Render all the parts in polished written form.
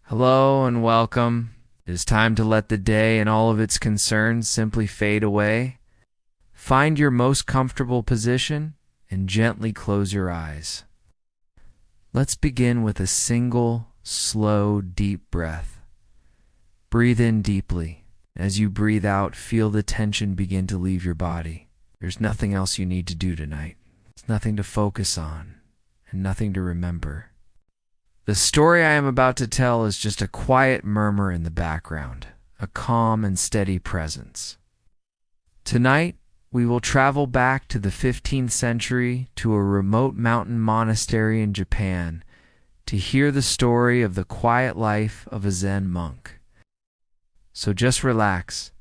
Hello and welcome. It is time to let the day and all of its concerns simply fade away. Find your most comfortable position and gently close your eyes. Let's begin with a single, slow, deep breath. Breathe in deeply. As you breathe out, feel the tension begin to leave your body. There's nothing else you need to do tonight. There's nothing to focus on and nothing to remember. The story I am about to tell is just a quiet murmur in the background, a calm and steady presence. Tonight, we will travel back to the 15th century to a remote mountain monastery in Japan to hear the story of the quiet life of a Zen monk. So just relax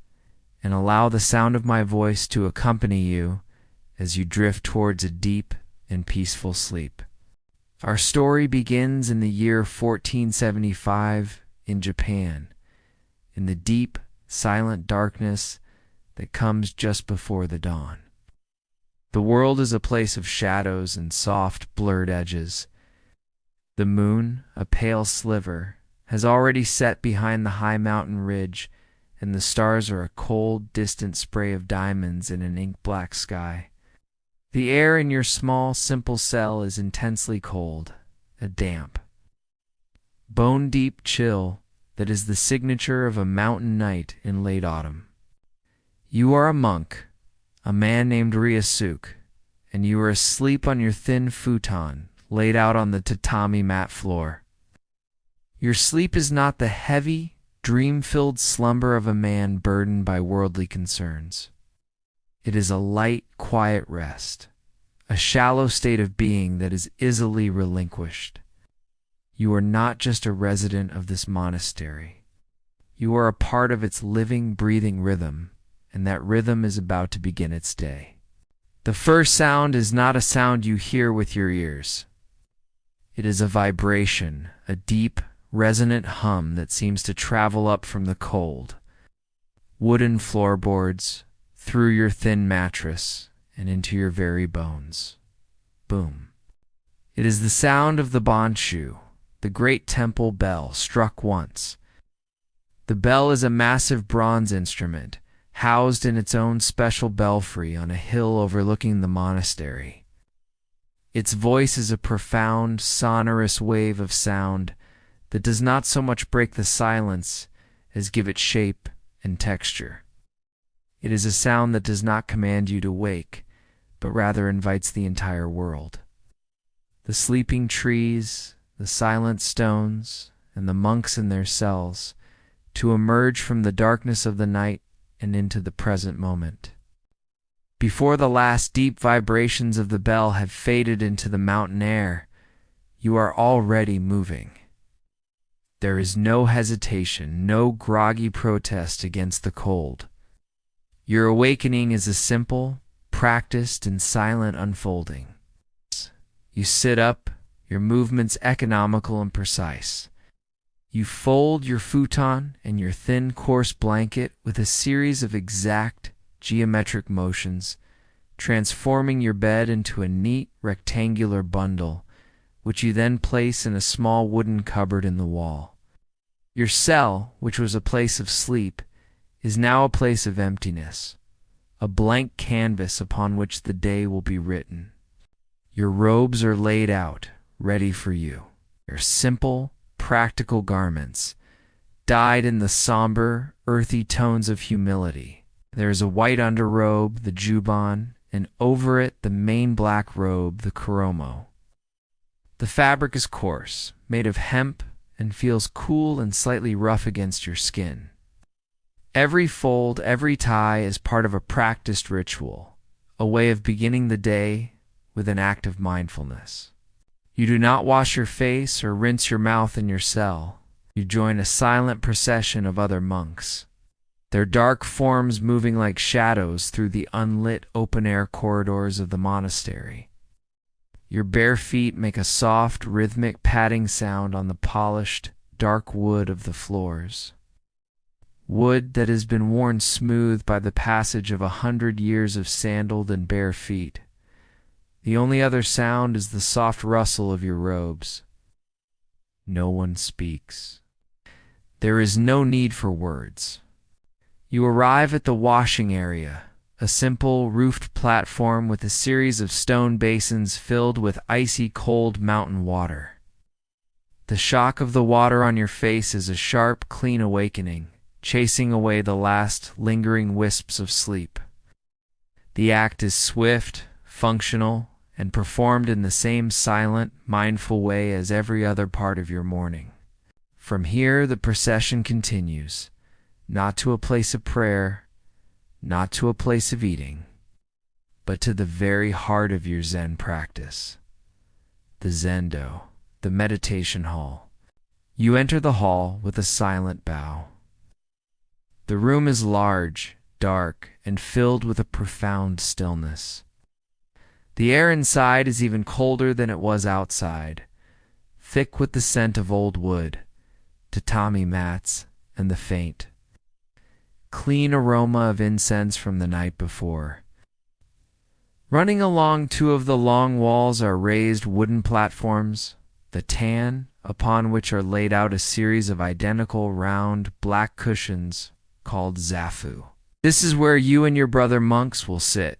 and allow the sound of my voice to accompany you as you drift towards a deep and peaceful sleep. Our story begins in the year 1475 in Japan, in the deep, silent darkness that comes just before the dawn. The world is a place of shadows and soft, blurred edges. The moon, a pale sliver, has already set behind the high mountain ridge, and the stars are a cold, distant spray of diamonds in an ink-black sky. The air in your small, simple cell is intensely cold, a damp, bone-deep chill that is the signature of a mountain night in late autumn. You are a monk, a man named Ryosuke, and you are asleep on your thin futon laid out on the tatami mat floor. Your sleep is not the heavy, dream-filled slumber of a man burdened by worldly concerns. It is a light, quiet rest, a shallow state of being that is easily relinquished. You are not just a resident of this monastery. You are a part of its living, breathing rhythm, and that rhythm is about to begin its day. The first sound is not a sound you hear with your ears. It is a vibration, a deep, resonant hum that seems to travel up from the cold, wooden floorboards, through your thin mattress and into your very bones. Boom. It is the sound of the Bonshu, the great temple bell, struck once. The bell is a massive bronze instrument, housed in its own special belfry on a hill overlooking the monastery. Its voice is a profound, sonorous wave of sound that does not so much break the silence as give it shape and texture. It is a sound that does not command you to wake, but rather invites the entire world. The sleeping trees, the silent stones, and the monks in their cells to emerge from the darkness of the night and into the present moment. Before the last deep vibrations of the bell have faded into the mountain air, you are already moving. There is no hesitation, no groggy protest against the cold. Your awakening is a simple, practiced, and silent unfolding. You sit up, your movements economical and precise. You fold your futon and your thin, coarse blanket with a series of exact, geometric motions, transforming your bed into a neat, rectangular bundle, which you then place in a small wooden cupboard in the wall. Your cell, which was a place of sleep, is now a place of emptiness, a blank canvas upon which the day will be written. Your robes are laid out, ready for you. They're simple, practical garments, dyed in the somber, earthy tones of humility. There is a white underrobe, the juban, and over it the main black robe, the koromo. The fabric is coarse, made of hemp, and feels cool and slightly rough against your skin. Every fold, every tie is part of a practiced ritual, a way of beginning the day with an act of mindfulness. You do not wash your face or rinse your mouth in your cell. You join a silent procession of other monks, their dark forms moving like shadows through the unlit open-air corridors of the monastery. Your bare feet make a soft, rhythmic padding sound on the polished, dark wood of the floors. Wood that has been worn smooth by the passage of 100 years of sandaled and bare feet. The only other sound is the soft rustle of your robes. No one speaks. There is no need for words. You arrive at the washing area, a simple roofed platform with a series of stone basins filled with icy cold mountain water. The shock of the water on your face is a sharp, clean awakening, chasing away the last lingering wisps of sleep. The act is swift, functional, and performed in the same silent, mindful way as every other part of your morning. From here, the procession continues, not to a place of prayer, not to a place of eating, but to the very heart of your Zen practice, the Zendo, the meditation hall. You enter the hall with a silent bow. The room is large, dark, and filled with a profound stillness. The air inside is even colder than it was outside, thick with the scent of old wood, tatami mats, and the faint, clean aroma of incense from the night before. Running along two of the long walls are raised wooden platforms, the tan, upon which are laid out a series of identical round black cushions called zafu. This is where you and your brother monks will sit.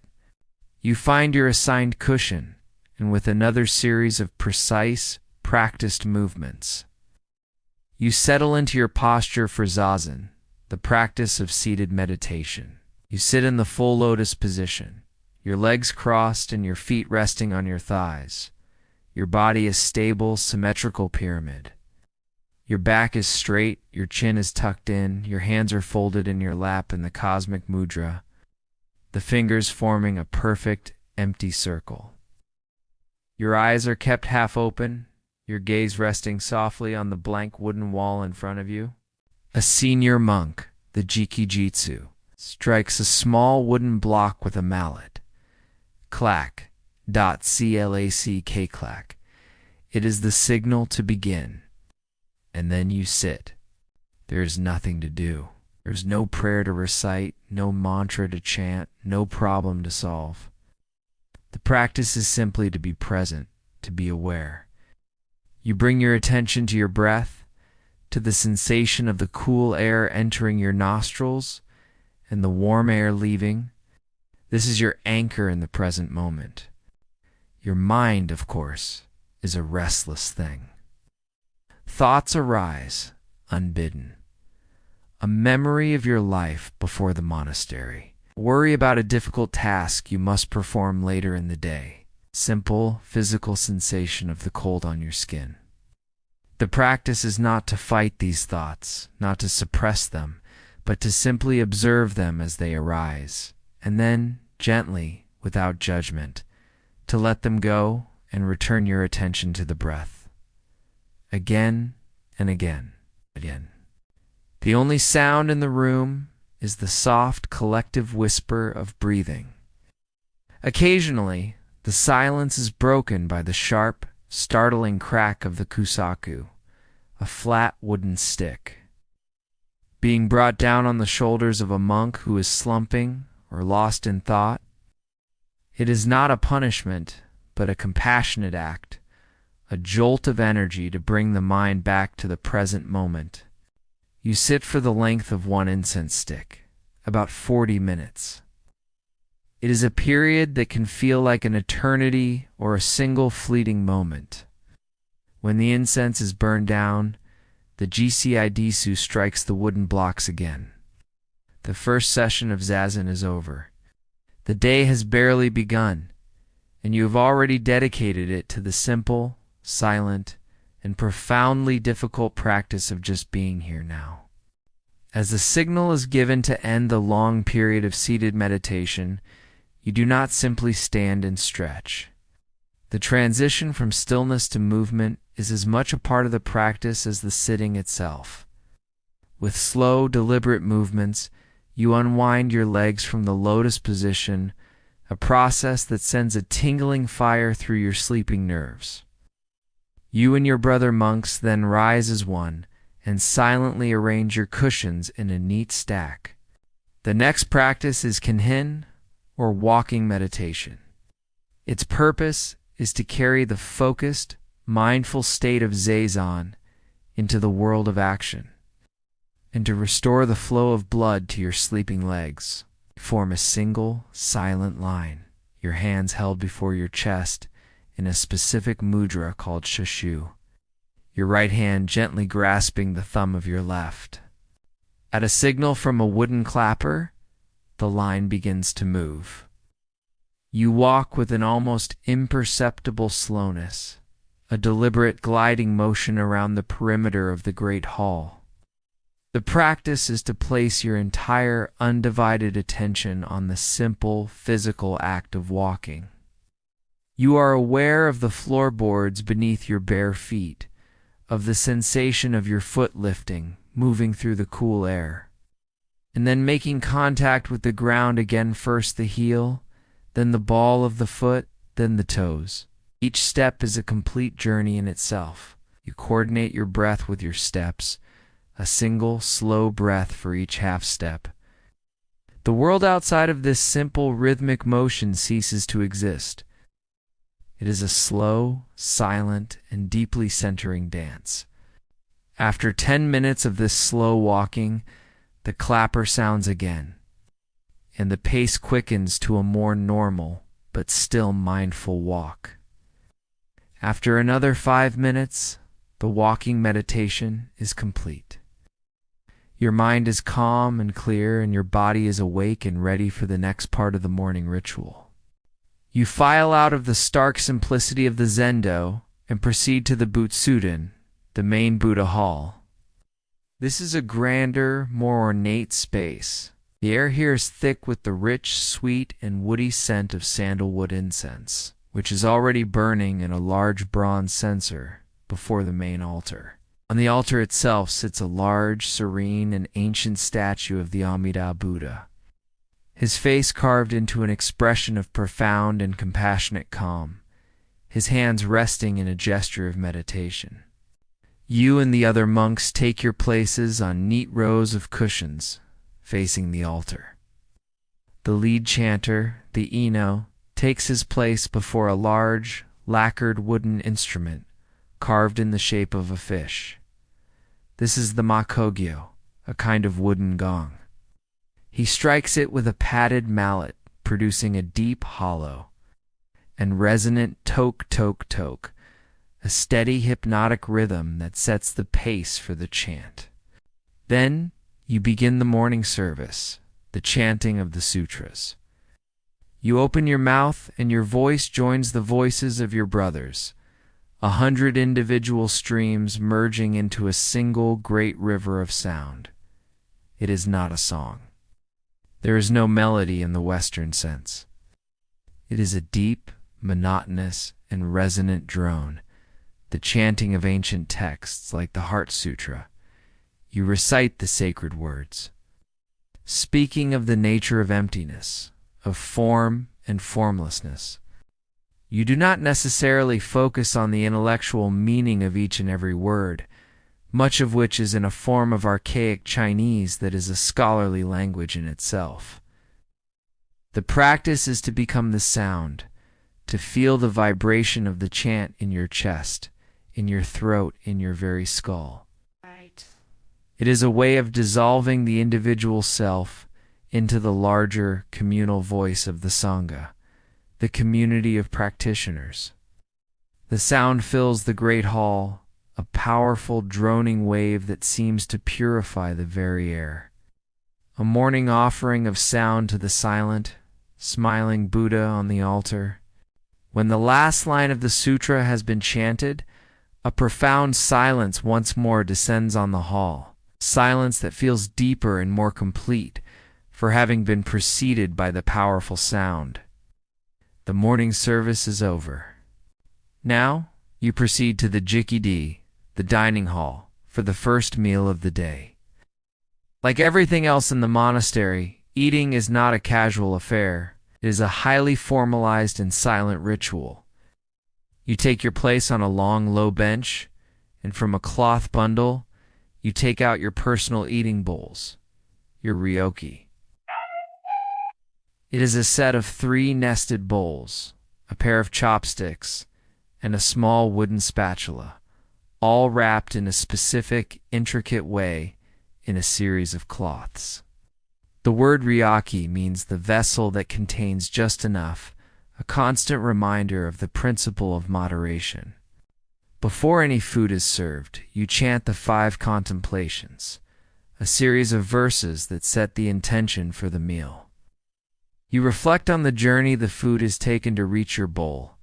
You find your assigned cushion, and with another series of precise, practiced movements, you settle into your posture for zazen, the practice of seated meditation. You sit in the full lotus position, your legs crossed and your feet resting on your thighs. Your body is stable, symmetrical pyramid. Your back is straight, your chin is tucked in, your hands are folded in your lap in the cosmic mudra, the fingers forming a perfect, empty circle. Your eyes are kept half open, your gaze resting softly on the blank wooden wall in front of you. A senior monk, the Jikijitsu, strikes a small wooden block with a mallet. Clack, clack. It is the signal to begin. And then you sit. There is nothing to do. There's no prayer to recite, no mantra to chant, no problem to solve. The practice is simply to be present, to be aware. You bring your attention to your breath, to the sensation of the cool air entering your nostrils and the warm air leaving. This is your anchor in the present moment. Your mind, of course, is a restless thing. Thoughts arise, unbidden. A memory of your life before the monastery. Worry about a difficult task you must perform later in the day. Simple, physical sensation of the cold on your skin. The practice is not to fight these thoughts, not to suppress them, but to simply observe them as they arise, and then, gently, without judgment, to let them go and return your attention to the breath. Again and again. The only sound in the room is the soft collective whisper of breathing. Occasionally, the silence is broken by the sharp, startling crack of the kusaku, a flat wooden stick, being brought down on the shoulders of a monk who is slumping or lost in thought. It is not a punishment, but a compassionate act, a jolt of energy to bring the mind back to the present moment. You sit for the length of one incense stick, about 40 minutes. It is a period that can feel like an eternity or a single fleeting moment. When the incense is burned down, the Jikijitsu strikes the wooden blocks again. The first session of zazen is over. The day has barely begun, and you have already dedicated it to the simple, silent, and profoundly difficult practice of just being here now. As the signal is given to end the long period of seated meditation, you do not simply stand and stretch. The transition from stillness to movement is as much a part of the practice as the sitting itself. With slow, deliberate movements, you unwind your legs from the lotus position, a process that sends a tingling fire through your sleeping nerves. You and your brother monks then rise as one and silently arrange your cushions in a neat stack. The next practice is kanhin, or walking meditation. Its purpose is to carry the focused, mindful state of zazen into the world of action. and to restore the flow of blood to your sleeping legs. Form a single, silent line, your hands held before your chest in a specific mudra called shushu, your right hand gently grasping the thumb of your left. At a signal from a wooden clapper, the line begins to move. You walk with an almost imperceptible slowness, a deliberate gliding motion around the perimeter of the great hall. The practice is to place your entire undivided attention on the simple physical act of walking. You are aware of the floorboards beneath your bare feet, of the sensation of your foot lifting, moving through the cool air, and then making contact with the ground again, first the heel, then the ball of the foot, then the toes. Each step is a complete journey in itself. You coordinate your breath with your steps, a single, slow breath for each half step. The world outside of this simple rhythmic motion ceases to exist. It is a slow, silent, and deeply centering dance. After 10 minutes of this slow walking, the clapper sounds again, and the pace quickens to a more normal but still mindful walk. After another 5 minutes, the walking meditation is complete. Your mind is calm and clear, and your body is awake and ready for the next part of the morning ritual. You file out of the stark simplicity of the zendo and proceed to the Butsuden, the main Buddha hall. This is a grander, more ornate space. The air here is thick with the rich, sweet, and woody scent of sandalwood incense, which is already burning in a large bronze censer before the main altar. On the altar itself sits a large, serene, and ancient statue of the Amida Buddha, his face carved into an expression of profound and compassionate calm, his hands resting in a gesture of meditation. You and the other monks take your places on neat rows of cushions facing the altar. The lead chanter, the Ino, takes his place before a large, lacquered wooden instrument carved in the shape of a fish. This is the makogyo, a kind of wooden gong. He strikes it with a padded mallet, producing a deep hollow and resonant toke-toke-toke, a steady hypnotic rhythm that sets the pace for the chant. Then you begin the morning service, the chanting of the sutras. You open your mouth and your voice joins the voices of your brothers, 100 individual streams merging into a single great river of sound. It is not a song. There is no melody in the Western sense. It is a deep, monotonous, and resonant drone, the chanting of ancient texts like the Heart Sutra. You recite the sacred words, speaking of the nature of emptiness, of form and formlessness. You do not necessarily focus on the intellectual meaning of each and every word, much of which is in a form of archaic Chinese that is a scholarly language in itself. The practice is to become the sound, to feel the vibration of the chant in your chest, in your throat, in your very skull. Right. It is a way of dissolving the individual self into the larger communal voice of the Sangha, the community of practitioners. The sound fills the great hall, a powerful droning wave that seems to purify the very air. A morning offering of sound to the silent, smiling Buddha on the altar. When the last line of the sutra has been chanted, a profound silence once more descends on the hall, silence that feels deeper and more complete for having been preceded by the powerful sound. The morning service is over. Now you proceed to the jikidi, the dining hall, for the first meal of the day. Like everything else in the monastery, eating is not a casual affair. It is a highly formalized and silent ritual. You take your place on a long, low bench, and from a cloth bundle, you take out your personal eating bowls, your ryoki. It is a set of 3 nested bowls, a pair of chopsticks, and a small wooden spatula, all wrapped in a specific, intricate way in a series of cloths. The word ryaki means the vessel that contains just enough, a constant reminder of the principle of moderation. Before any food is served, you chant the 5 contemplations, a series of verses that set the intention for the meal. You reflect on the journey the food has taken to reach your bowl,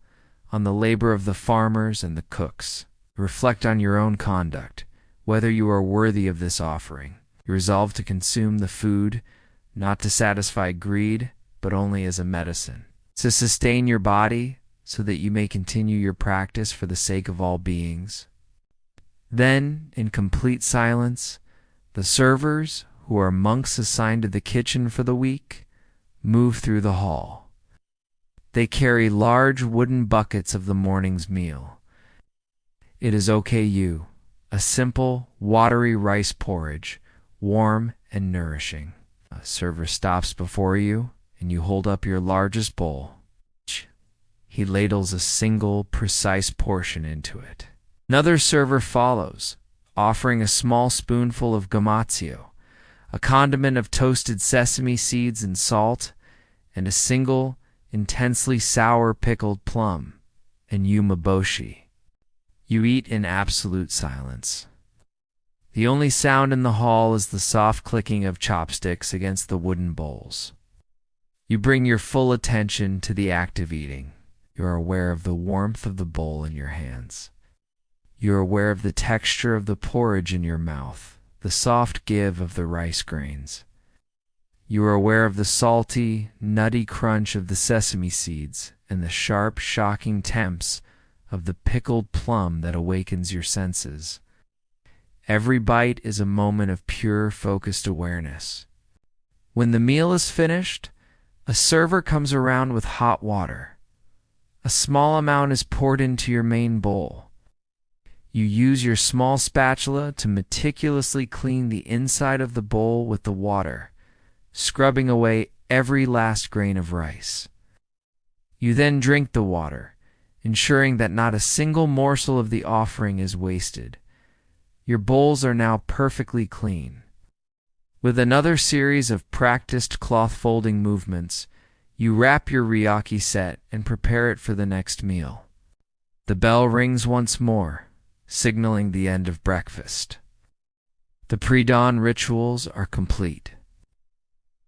on the labor of the farmers and the cooks. Reflect on your own conduct, whether you are worthy of this offering. You resolve to consume the food, not to satisfy greed, but only as a medicine, to sustain your body so that you may continue your practice for the sake of all beings. Then, in complete silence, the servers, who are monks assigned to the kitchen for the week, move through the hall. They carry large wooden buckets of the morning's meal. It is okayu, a simple, watery rice porridge, warm and nourishing. A server stops before you, and you hold up your largest bowl. He ladles a single, precise portion into it. Another server follows, offering a small spoonful of gamatsuo, a condiment of toasted sesame seeds and salt, and a single, intensely sour pickled plum, and umeboshi. You eat in absolute silence. The only sound in the hall is the soft clicking of chopsticks against the wooden bowls. You bring your full attention to the act of eating. You are aware of the warmth of the bowl in your hands. You are aware of the texture of the porridge in your mouth, the soft give of the rice grains. You are aware of the salty, nutty crunch of the sesame seeds and the sharp, shocking temps of the pickled plum that awakens your senses. Every bite is a moment of pure, focused awareness. When the meal is finished, a server comes around with hot water. A small amount is poured into your main bowl. You use your small spatula to meticulously clean the inside of the bowl with the water, scrubbing away every last grain of rice. You then drink the water, ensuring that not a single morsel of the offering is wasted. Your bowls are now perfectly clean. With another series of practiced cloth folding movements, you wrap your ryaki set and prepare it for the next meal. The bell rings once more, signaling the end of breakfast. The pre-dawn rituals are complete.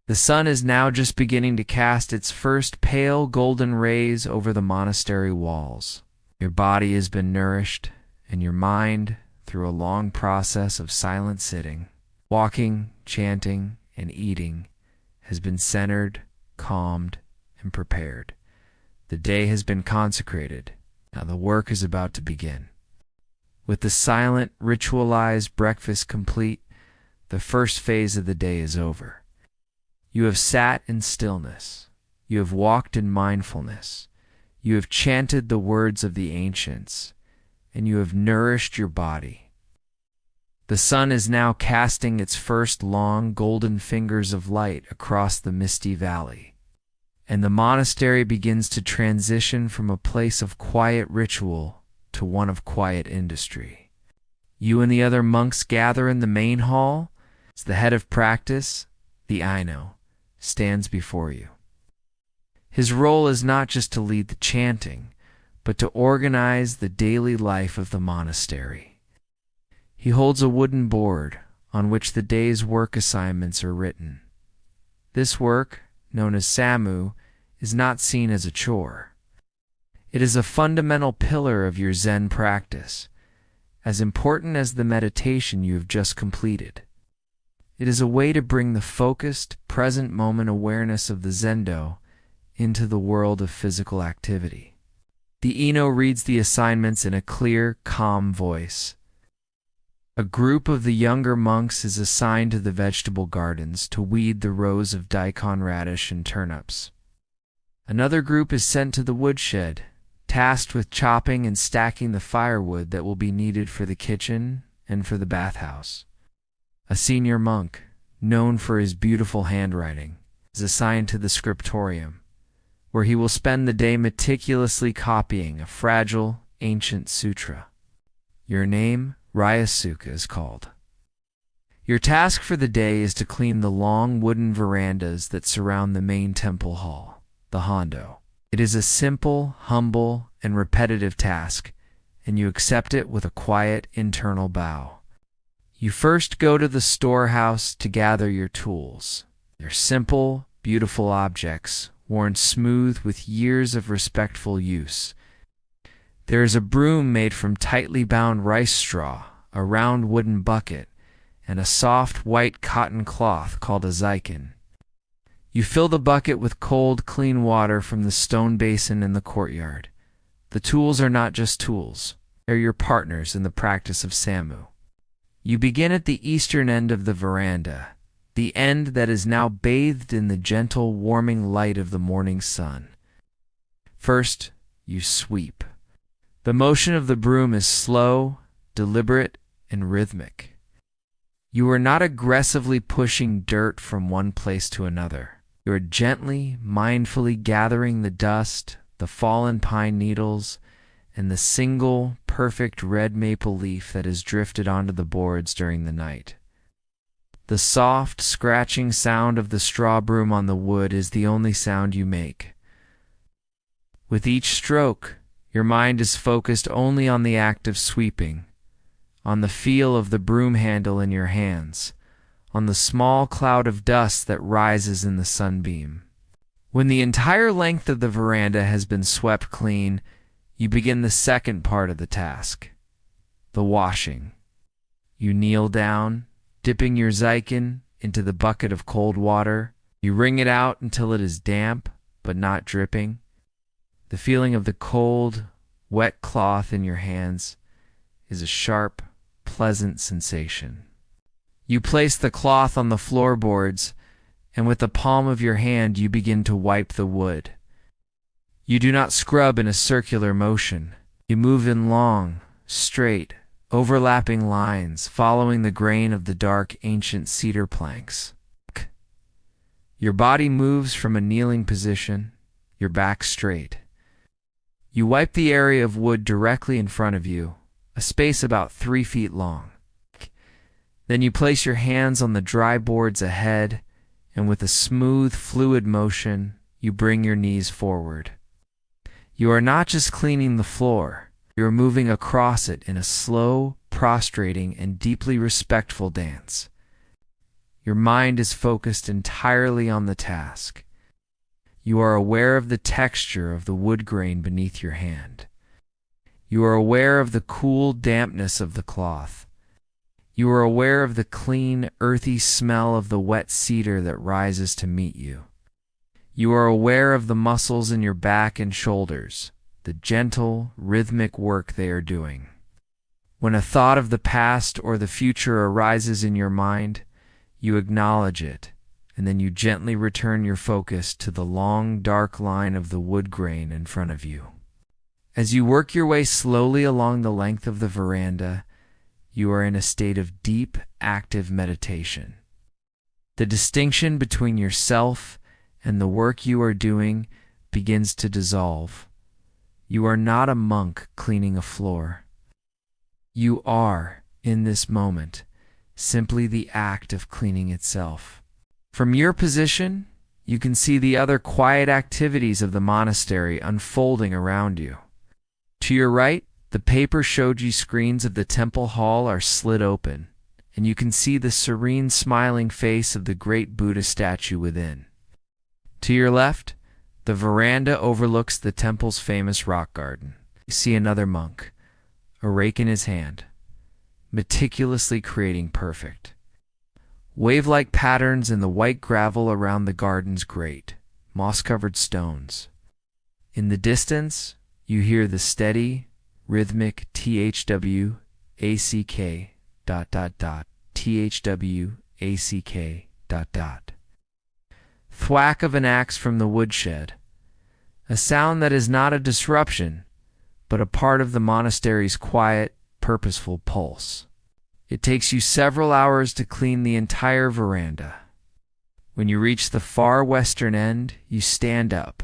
The sun is now just beginning to cast its first pale golden rays over the monastery walls. Your body has been nourished, and your mind, through a long process of silent sitting, walking, chanting, and eating, has been centered, calmed, and prepared. The day has been consecrated. Now the work is about to begin. With the silent, ritualized breakfast complete, the first phase of the day is over. You have sat in stillness. You have walked in mindfulness. You have chanted the words of the ancients, and you have nourished your body. The sun is now casting its first long, golden fingers of light across the misty valley, and the monastery begins to transition from a place of quiet ritual to one of quiet industry. You and the other monks gather in the main hall as the head of practice, the Aino, stands before you. His role is not just to lead the chanting, but to organize the daily life of the monastery. He holds a wooden board on which the day's work assignments are written. This work, known as samu, is not seen as a chore. It is a fundamental pillar of your Zen practice, as important as the meditation you have just completed. It is a way to bring the focused, present moment awareness of the Zendo into the world of physical activity. The Ino reads the assignments in a clear, calm voice. A group of the younger monks is assigned to the vegetable gardens to weed the rows of daikon radish and turnips. Another group is sent to the woodshed, tasked with chopping and stacking the firewood that will be needed for the kitchen and for the bathhouse. A senior monk, known for his beautiful handwriting, is assigned to the scriptorium, where he will spend the day meticulously copying a fragile, ancient sutra. Your name, Ryasuka, is called. Your task for the day is to clean the long wooden verandas that surround the main temple hall, the hondo. It is a simple, humble, and repetitive task, and you accept it with a quiet internal bow. You first go to the storehouse to gather your tools. They're simple, beautiful objects, worn smooth with years of respectful use. There is a broom made from tightly bound rice straw, a round wooden bucket, and a soft white cotton cloth called a ziken. You fill the bucket with cold, clean water from the stone basin in the courtyard. The tools are not just tools. They're your partners in the practice of Samu. You begin at the eastern end of the veranda, the end that is now bathed in the gentle, warming light of the morning sun. First, you sweep. The motion of the broom is slow, deliberate, and rhythmic. You are not aggressively pushing dirt from one place to another. You are gently, mindfully gathering the dust, the fallen pine needles, and the single, perfect red maple leaf that has drifted onto the boards during the night. The soft, scratching sound of the straw broom on the wood is the only sound you make. With each stroke, your mind is focused only on the act of sweeping, on the feel of the broom handle in your hands, on the small cloud of dust that rises in the sunbeam. When the entire length of the veranda has been swept clean, you begin the second part of the task, the washing. You kneel down, dipping your ziken into the bucket of cold water. You wring it out until it is damp, but not dripping. The feeling of the cold, wet cloth in your hands is a sharp, pleasant sensation. You place the cloth on the floorboards, and with the palm of your hand you begin to wipe the wood. You do not scrub in a circular motion. You move in long, straight, overlapping lines, following the grain of the dark, ancient cedar planks. Your body moves from a kneeling position, your back straight. You wipe the area of wood directly in front of you, a space about 3 feet long. Then you place your hands on the dry boards ahead, and with a smooth, fluid motion, you bring your knees forward. You are not just cleaning the floor, you are moving across it in a slow, prostrating, and deeply respectful dance. Your mind is focused entirely on the task. You are aware of the texture of the wood grain beneath your hand. You are aware of the cool dampness of the cloth. You are aware of the clean, earthy smell of the wet cedar that rises to meet you. You are aware of the muscles in your back and shoulders, the gentle, rhythmic work they are doing. When a thought of the past or the future arises in your mind, you acknowledge it, and then you gently return your focus to the long, dark line of the wood grain in front of you. As you work your way slowly along the length of the veranda, you are in a state of deep, active meditation. The distinction between yourself and the work you are doing begins to dissolve. You are not a monk cleaning a floor. You are, in this moment, simply the act of cleaning itself. From your position, you can see the other quiet activities of the monastery unfolding around you. To your right, the paper shoji screens of the temple hall are slid open, and you can see the serene, smiling face of the great Buddha statue within. To your left, the veranda overlooks the temple's famous rock garden. You see another monk, a rake in his hand, meticulously creating perfect, wave-like patterns in the white gravel around the garden's grate, moss-covered stones. In the distance, you hear the steady, rhythmic THW ACK ... THW ACK ... thwack of an axe from the woodshed, a sound that is not a disruption, but a part of the monastery's quiet, purposeful pulse. It takes you several hours to clean the entire veranda. When you reach the far western end, you stand up,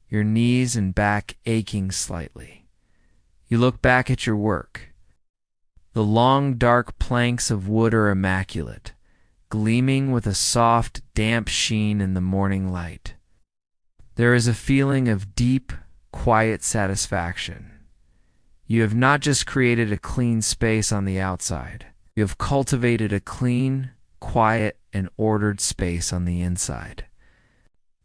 your knees and back aching slightly. You look back at your work. The long, dark planks of wood are immaculate, gleaming with a soft, damp sheen in the morning light. There is a feeling of deep, quiet satisfaction. You have not just created a clean space on the outside, you have cultivated a clean, quiet, and ordered space on the inside.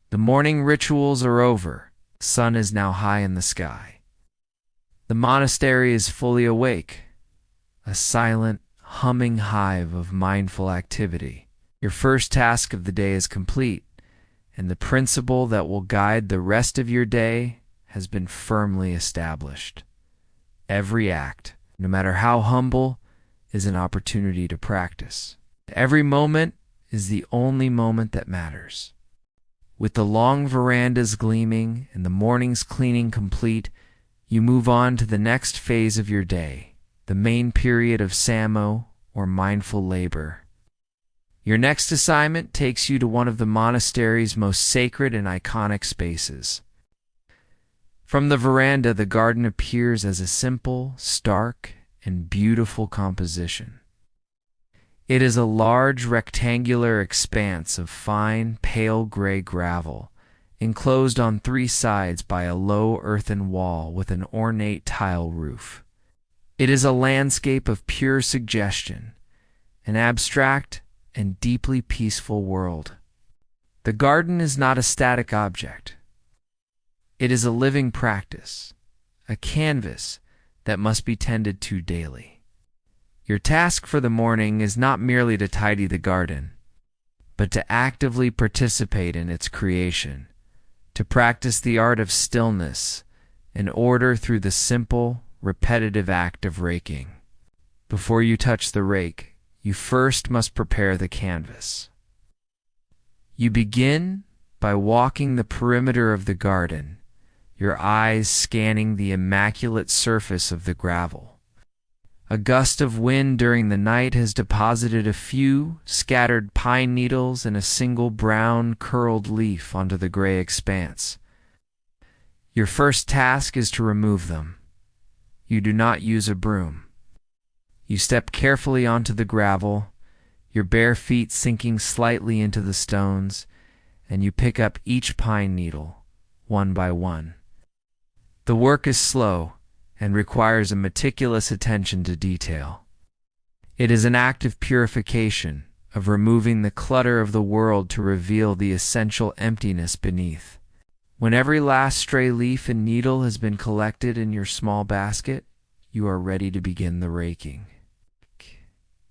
The morning rituals are over. The sun is now high in the sky. The monastery is fully awake, a silent, humming hive of mindful activity. Your first task of the day is complete, and the principle that will guide the rest of your day has been firmly established. Every act, no matter how humble, is an opportunity to practice. Every moment is the only moment that matters. With the long verandas gleaming and the morning's cleaning complete, you move on to the next phase of your day, the main period of samo, or mindful labor. Your next assignment takes you to one of the monastery's most sacred and iconic spaces. From the veranda, the garden appears as a simple, stark, and beautiful composition. It is a large rectangular expanse of fine, pale gray gravel, enclosed on three sides by a low earthen wall with an ornate tile roof. It is a landscape of pure suggestion, an abstract and deeply peaceful world. The garden is not a static object. It is a living practice, a canvas that must be tended to daily. Your task for the morning is not merely to tidy the garden, but to actively participate in its creation, to practice the art of stillness and order through the simple, repetitive act of raking. Before you touch the rake, you first must prepare the canvas. You begin by walking the perimeter of the garden, your eyes scanning the immaculate surface of the gravel. A gust of wind during the night has deposited a few scattered pine needles and a single brown curled leaf onto the gray expanse. Your first task is to remove them. You do not use a broom. You step carefully onto the gravel, your bare feet sinking slightly into the stones, and you pick up each pine needle, one by one. The work is slow and requires a meticulous attention to detail. It is an act of purification, of removing the clutter of the world to reveal the essential emptiness beneath. When every last stray leaf and needle has been collected in your small basket, you are ready to begin the raking.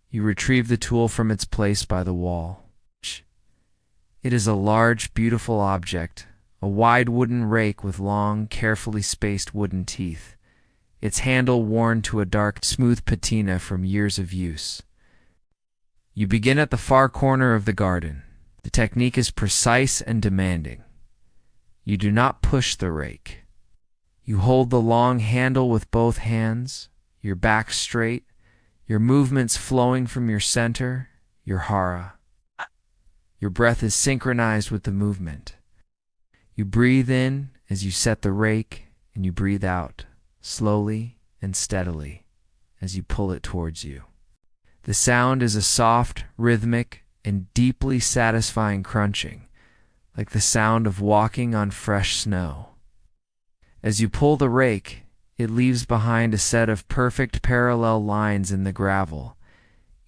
You retrieve the tool from its place by the wall. It is a large, beautiful object, a wide wooden rake with long, carefully spaced wooden teeth, its handle worn to a dark, smooth patina from years of use. You begin at the far corner of the garden. The technique is precise and demanding. You do not push the rake. You hold the long handle with both hands, your back straight, your movements flowing from your center, your hara. Your breath is synchronized with the movement. You breathe in as you set the rake, and you breathe out, slowly and steadily, as you pull it towards you. The sound is a soft, rhythmic, and deeply satisfying crunching, like the sound of walking on fresh snow. As you pull the rake, it leaves behind a set of perfect parallel lines in the gravel,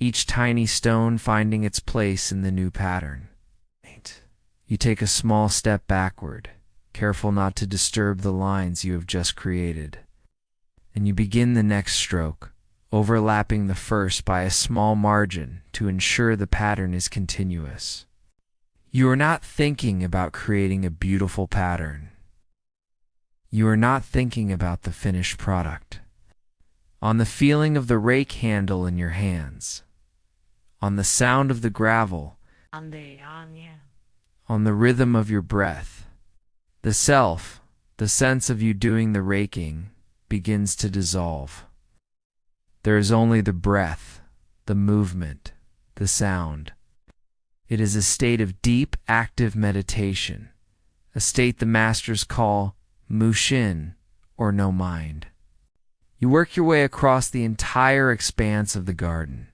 each tiny stone finding its place in the new pattern. You take a small step backward, careful not to disturb the lines you have just created, and you begin the next stroke, overlapping the first by a small margin to ensure the pattern is continuous. You are not thinking about creating a beautiful pattern. You are not thinking about the finished product. On the feeling of the rake handle in your hands, on the sound of the gravel, on the rhythm of your breath, the self, the sense of you doing the raking, begins to dissolve. There is only the breath, the movement, the sound. It is a state of deep, active meditation, a state the masters call mushin, or no mind. You work your way across the entire expanse of the garden,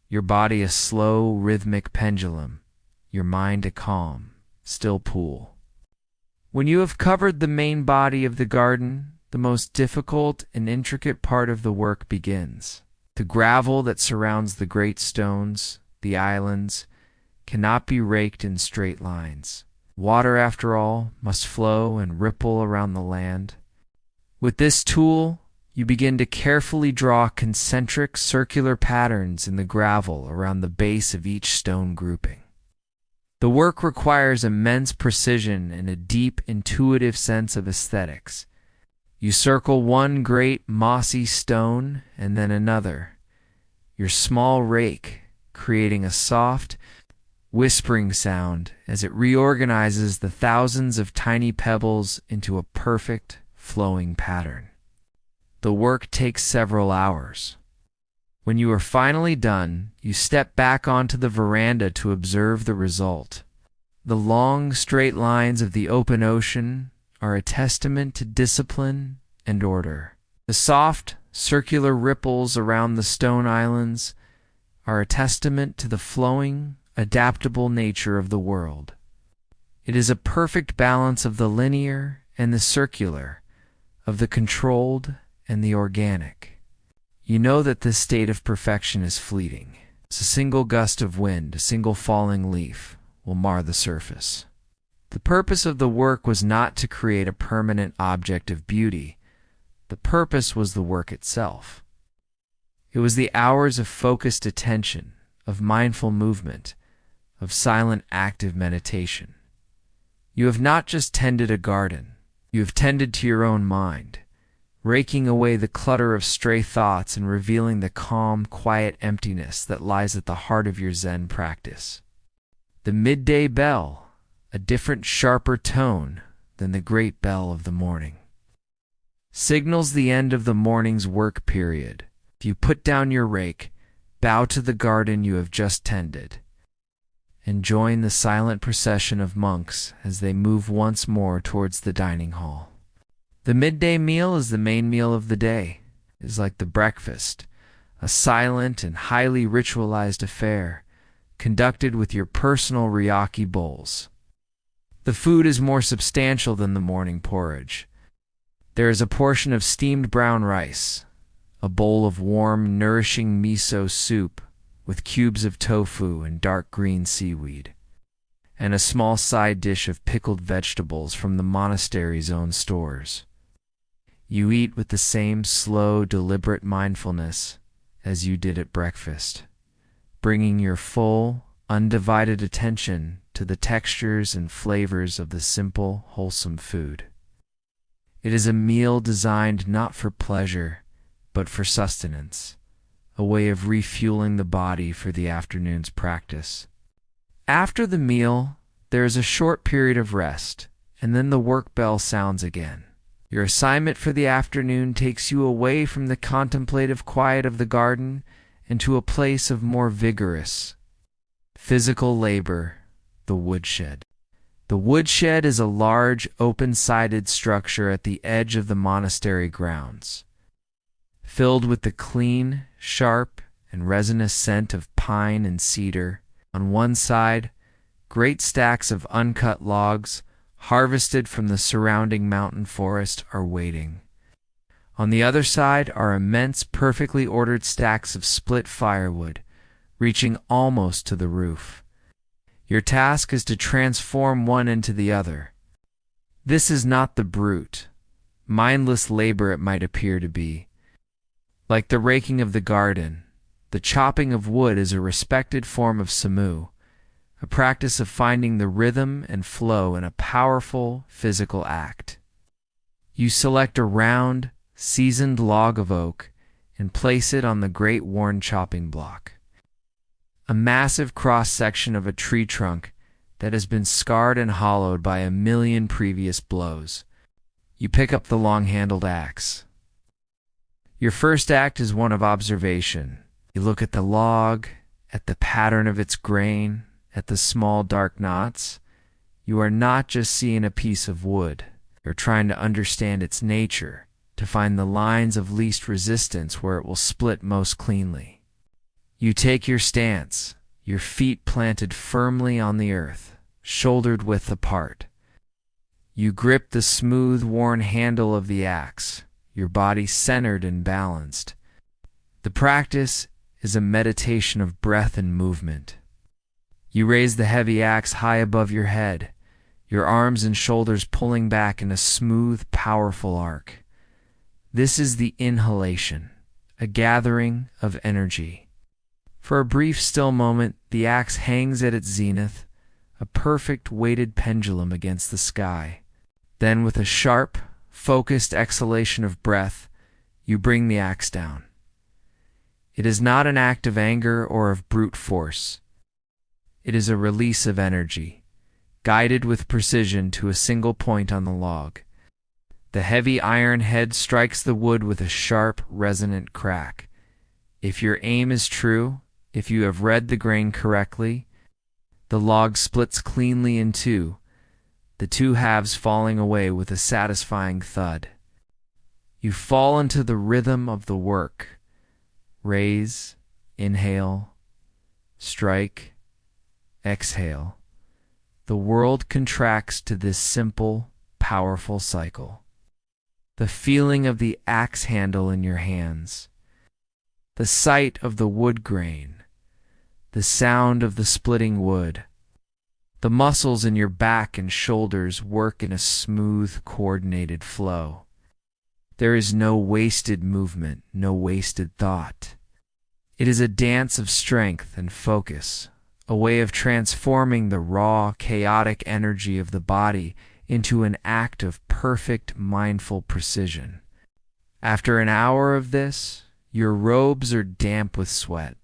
your body a slow, rhythmic pendulum, your mind a calm, still pool. When you have covered the main body of the garden, the most difficult and intricate part of the work begins. The gravel that surrounds the great stones, the islands, cannot be raked in straight lines. Water, after all, must flow and ripple around the land. With this tool, you begin to carefully draw concentric circular patterns in the gravel around the base of each stone grouping. The work requires immense precision and a deep, intuitive sense of aesthetics. You circle one great mossy stone and then another, your small rake creating a soft, whispering sound as it reorganizes the thousands of tiny pebbles into a perfect, flowing pattern. The work takes several hours. When you are finally done, you step back onto the veranda to observe the result. The long, straight lines of the open ocean are a testament to discipline and order. The soft, circular ripples around the stone islands are a testament to the flowing, adaptable nature of the world. It is a perfect balance of the linear and the circular, of the controlled and the organic. You know that this state of perfection is fleeting. A single gust of wind, a single falling leaf, will mar the surface. The purpose of the work was not to create a permanent object of beauty. The purpose was the work itself. It was the hours of focused attention, of mindful movement, of silent active meditation. You have not just tended a garden, you have tended to your own mind, raking away the clutter of stray thoughts and revealing the calm, quiet emptiness that lies at the heart of your Zen practice. The midday bell, a different, sharper tone than the great bell of the morning, signals the end of the morning's work period. You put down your rake, bow to the garden you have just tended, and join the silent procession of monks as they move once more towards the dining hall. The midday meal is the main meal of the day. It is like the breakfast, a silent and highly ritualized affair, conducted with your personal ryaki bowls. The food is more substantial than the morning porridge. There is a portion of steamed brown rice, a bowl of warm, nourishing miso soup with cubes of tofu and dark green seaweed, and a small side dish of pickled vegetables from the monastery's own stores. You eat with the same slow, deliberate mindfulness as you did at breakfast, bringing your full, undivided attention to the textures and flavors of the simple, wholesome food. It is a meal designed not for pleasure, but for sustenance, a way of refueling the body for the afternoon's practice. After the meal, there is a short period of rest, and then the work bell sounds again. Your assignment for the afternoon takes you away from the contemplative quiet of the garden and to a place of more vigorous physical labor, the woodshed. The woodshed is a large, open-sided structure at the edge of the monastery grounds, filled with the clean, sharp, and resinous scent of pine and cedar. On one side, great stacks of uncut logs, harvested from the surrounding mountain forest, are waiting. On the other side are immense, perfectly ordered stacks of split firewood, reaching almost to the roof. Your task is to transform one into the other. This is not the brute, mindless labor it might appear to be. Like the raking of the garden, the chopping of wood is a respected form of samu, a practice of finding the rhythm and flow in a powerful physical act. You select a round, seasoned log of oak and place it on the great worn chopping block, a massive cross-section of a tree trunk that has been scarred and hollowed by a million previous blows. You pick up the long-handled axe. Your first act is one of observation. You look at the log, at the pattern of its grain, at the small dark knots. You are not just seeing a piece of wood. You're trying to understand its nature, to to find the lines of least resistance where it will split most cleanly. You take your stance, your feet planted firmly on the earth, shouldered width apart. You grip the smooth, worn handle of the axe, your body centered and balanced. The practice is a meditation of breath and movement. You raise the heavy axe high above your head, your arms and shoulders pulling back in a smooth, powerful arc. This is the inhalation, a gathering of energy. For a brief, still moment, the axe hangs at its zenith, a perfect weighted pendulum against the sky. Then, with a sharp, focused exhalation of breath, you bring the axe down. It is not an act of anger or of brute force. It is a release of energy, guided with precision to a single point on the log. The heavy iron head strikes the wood with a sharp, resonant crack. If your aim is true, if you have read the grain correctly, the log splits cleanly in two, the two halves falling away with a satisfying thud. You fall into the rhythm of the work. Raise, inhale, strike, exhale. The world contracts to this simple, powerful cycle. The feeling of the axe handle in your hands, the sight of the wood grain, the sound of the splitting wood. The muscles in your back and shoulders work in a smooth, coordinated flow. There is no wasted movement, no wasted thought. It is a dance of strength and focus, a way of transforming the raw, chaotic energy of the body into an act of perfect, mindful precision. After an hour of this, your robes are damp with sweat,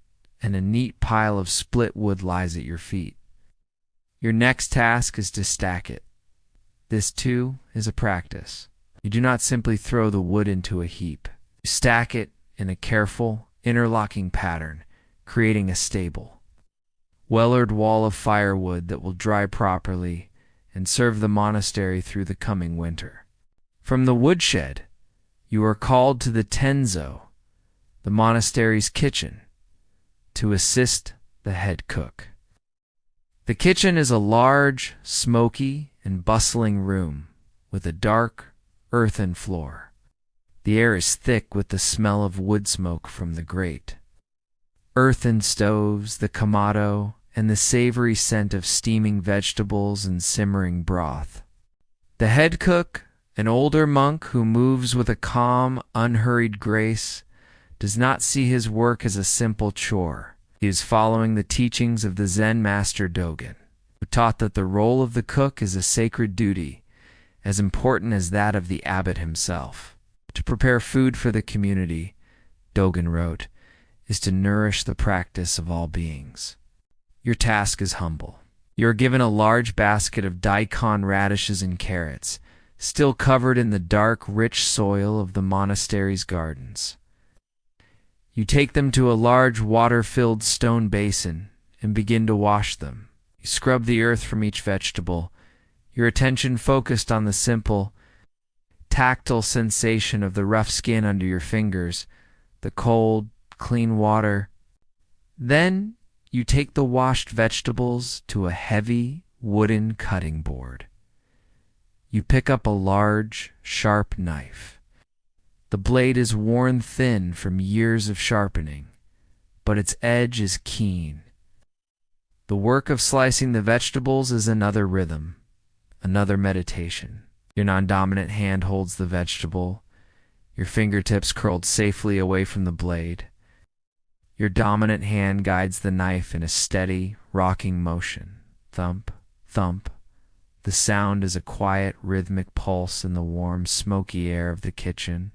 and a neat pile of split wood lies at your feet. Your next task is to stack it. This, too, is a practice. You do not simply throw the wood into a heap. You stack it in a careful, interlocking pattern, creating a stable, weathered wall of firewood that will dry properly and serve the monastery through the coming winter. From the woodshed, you are called to the tenzo, the monastery's kitchen, to assist the head cook. The kitchen is a large, smoky, and bustling room with a dark, earthen floor. The air is thick with the smell of wood smoke from the grate. Earthen stoves, the kamado, and the savory scent of steaming vegetables and simmering broth. The head cook, an older monk who moves with a calm, unhurried grace, does not see his work as a simple chore. He is following the teachings of the Zen master Dogen, who taught that the role of the cook is a sacred duty, as important as that of the abbot himself. To prepare food for the community, Dogen wrote, is to nourish the practice of all beings. Your task is humble. You are given a large basket of daikon radishes and carrots, still covered in the dark, rich soil of the monastery's gardens. You take them to a large water-filled stone basin and begin to wash them. You scrub the earth from each vegetable, your attention focused on the simple, tactile sensation of the rough skin under your fingers, the cold, clean water. Then you take the washed vegetables to a heavy, wooden cutting board. You pick up a large, sharp knife. The blade is worn thin from years of sharpening, but its edge is keen. The work of slicing the vegetables is another rhythm, another meditation. Your non-dominant hand holds the vegetable, your fingertips curled safely away from the blade. Your dominant hand guides the knife in a steady, rocking motion. Thump, thump. The sound is a quiet, rhythmic pulse in the warm, smoky air of the kitchen.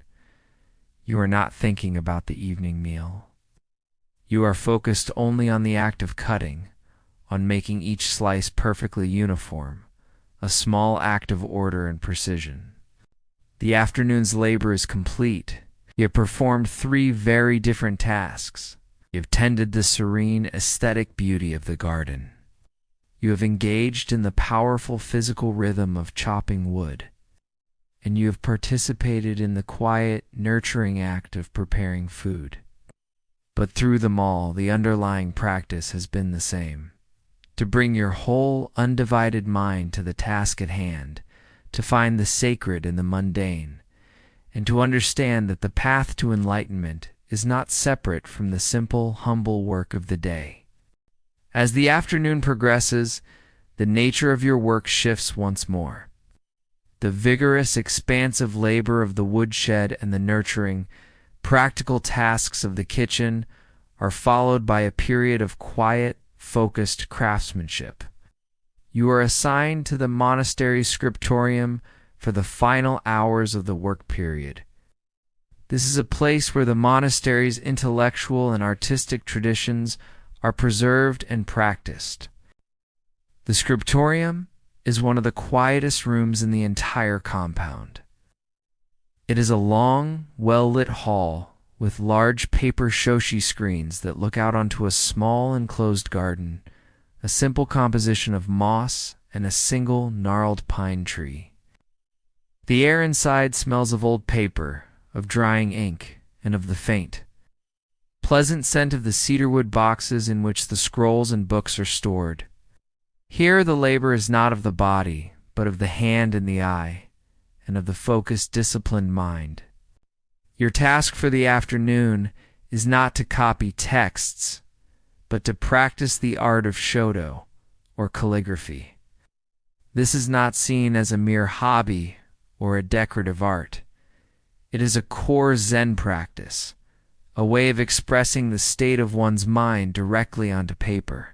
You are not thinking about the evening meal. You are focused only on the act of cutting, on making each slice perfectly uniform, a small act of order and precision. The afternoon's labor is complete. You have performed 3 very different tasks. You have tended the serene, aesthetic beauty of the garden. You have engaged in the powerful physical rhythm of chopping wood. and you have participated in the quiet, nurturing act of preparing food. But through them all, the underlying practice has been the same: to bring your whole undivided mind to the task at hand, to find the sacred in the mundane, and to understand that the path to enlightenment is not separate from the simple, humble work of the day. As the afternoon progresses, the nature of your work shifts once more. The vigorous, expansive labor of the woodshed and the nurturing, practical tasks of the kitchen are followed by a period of quiet, focused craftsmanship. You are assigned to the monastery scriptorium for the final hours of the work period. This is a place where the monastery's intellectual and artistic traditions are preserved and practiced. The scriptorium is one of the quietest rooms in the entire compound. It is a long, well-lit hall with large paper shoshi screens that look out onto a small enclosed garden, a simple composition of moss and a single gnarled pine tree. The air inside smells of old paper, of drying ink, and of the faint, pleasant scent of the cedarwood boxes in which the scrolls and books are stored. Here the labor is not of the body, but of the hand and the eye, and of the focused, disciplined mind. Your task for the afternoon is not to copy texts, but to practice the art of shodo, or calligraphy. This is not seen as a mere hobby or a decorative art. It is a core Zen practice, a way of expressing the state of one's mind directly onto paper.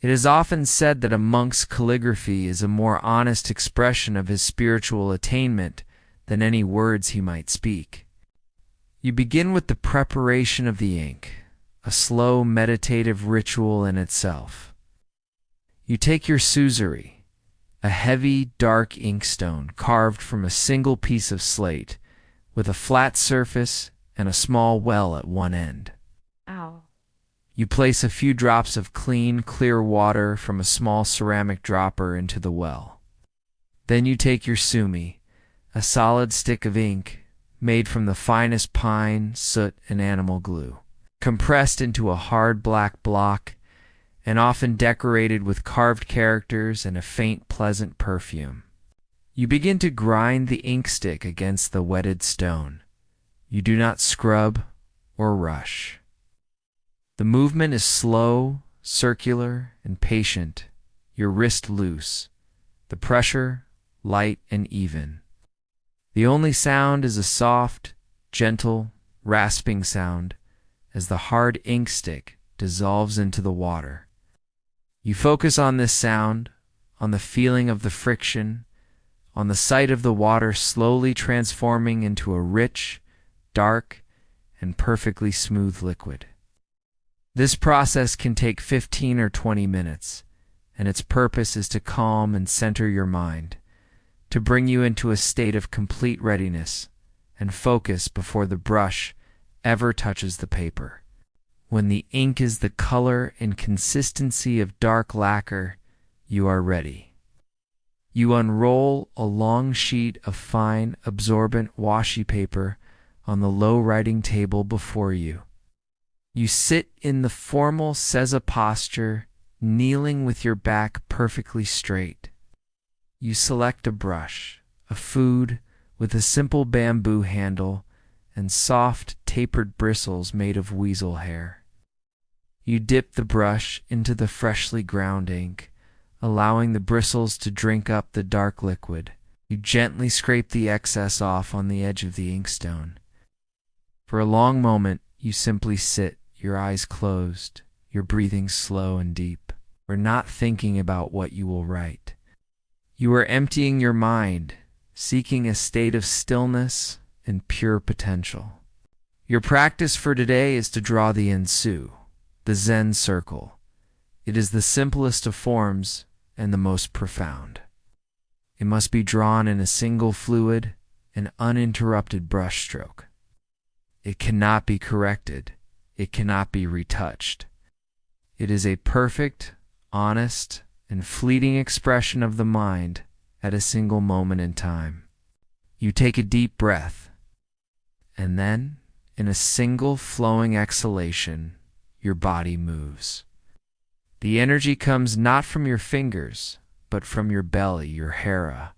It is often said that a monk's calligraphy is a more honest expression of his spiritual attainment than any words he might speak. You begin with the preparation of the ink, a slow meditative ritual in itself. You take your suzuri, a heavy, dark inkstone carved from a single piece of slate, with a flat surface and a small well at one end. Ow. You place a few drops of clean, clear water from a small ceramic dropper into the well. Then you take your sumi, a solid stick of ink made from the finest pine, soot, and animal glue, compressed into a hard black block and often decorated with carved characters and a faint, pleasant perfume. You begin to grind the ink stick against the wetted stone. You do not scrub or rush. The movement is slow, circular, and patient, your wrist loose, the pressure light and even. The only sound is a soft, gentle, rasping sound as the hard ink stick dissolves into the water. You focus on this sound, on the feeling of the friction, on the sight of the water slowly transforming into a rich, dark, and perfectly smooth liquid. This process can take 15 or 20 minutes, and its purpose is to calm and center your mind, to bring you into a state of complete readiness and focus before the brush ever touches the paper. When the ink is the color and consistency of dark lacquer, you are ready. You unroll a long sheet of fine, absorbent washi paper on the low writing table before you. You sit in the formal seiza posture, kneeling with your back perfectly straight. You select a brush, a food with a simple bamboo handle and soft, tapered bristles made of weasel hair. You dip the brush into the freshly ground ink, allowing the bristles to drink up the dark liquid. You gently scrape the excess off on the edge of the inkstone. For a long moment, you simply sit, your eyes closed, your breathing slow and deep. You're not thinking about what you will write. You are emptying your mind, seeking a state of stillness and pure potential. Your practice for today is to draw the Ensu, the Zen circle. It is the simplest of forms and the most profound. It must be drawn in a single fluid and uninterrupted brushstroke. It cannot be corrected. It cannot be retouched. It is a perfect, honest, and fleeting expression of the mind at a single moment in time. You take a deep breath, and then, in a single flowing exhalation, your body moves. The energy comes not from your fingers, but from your belly, your hara.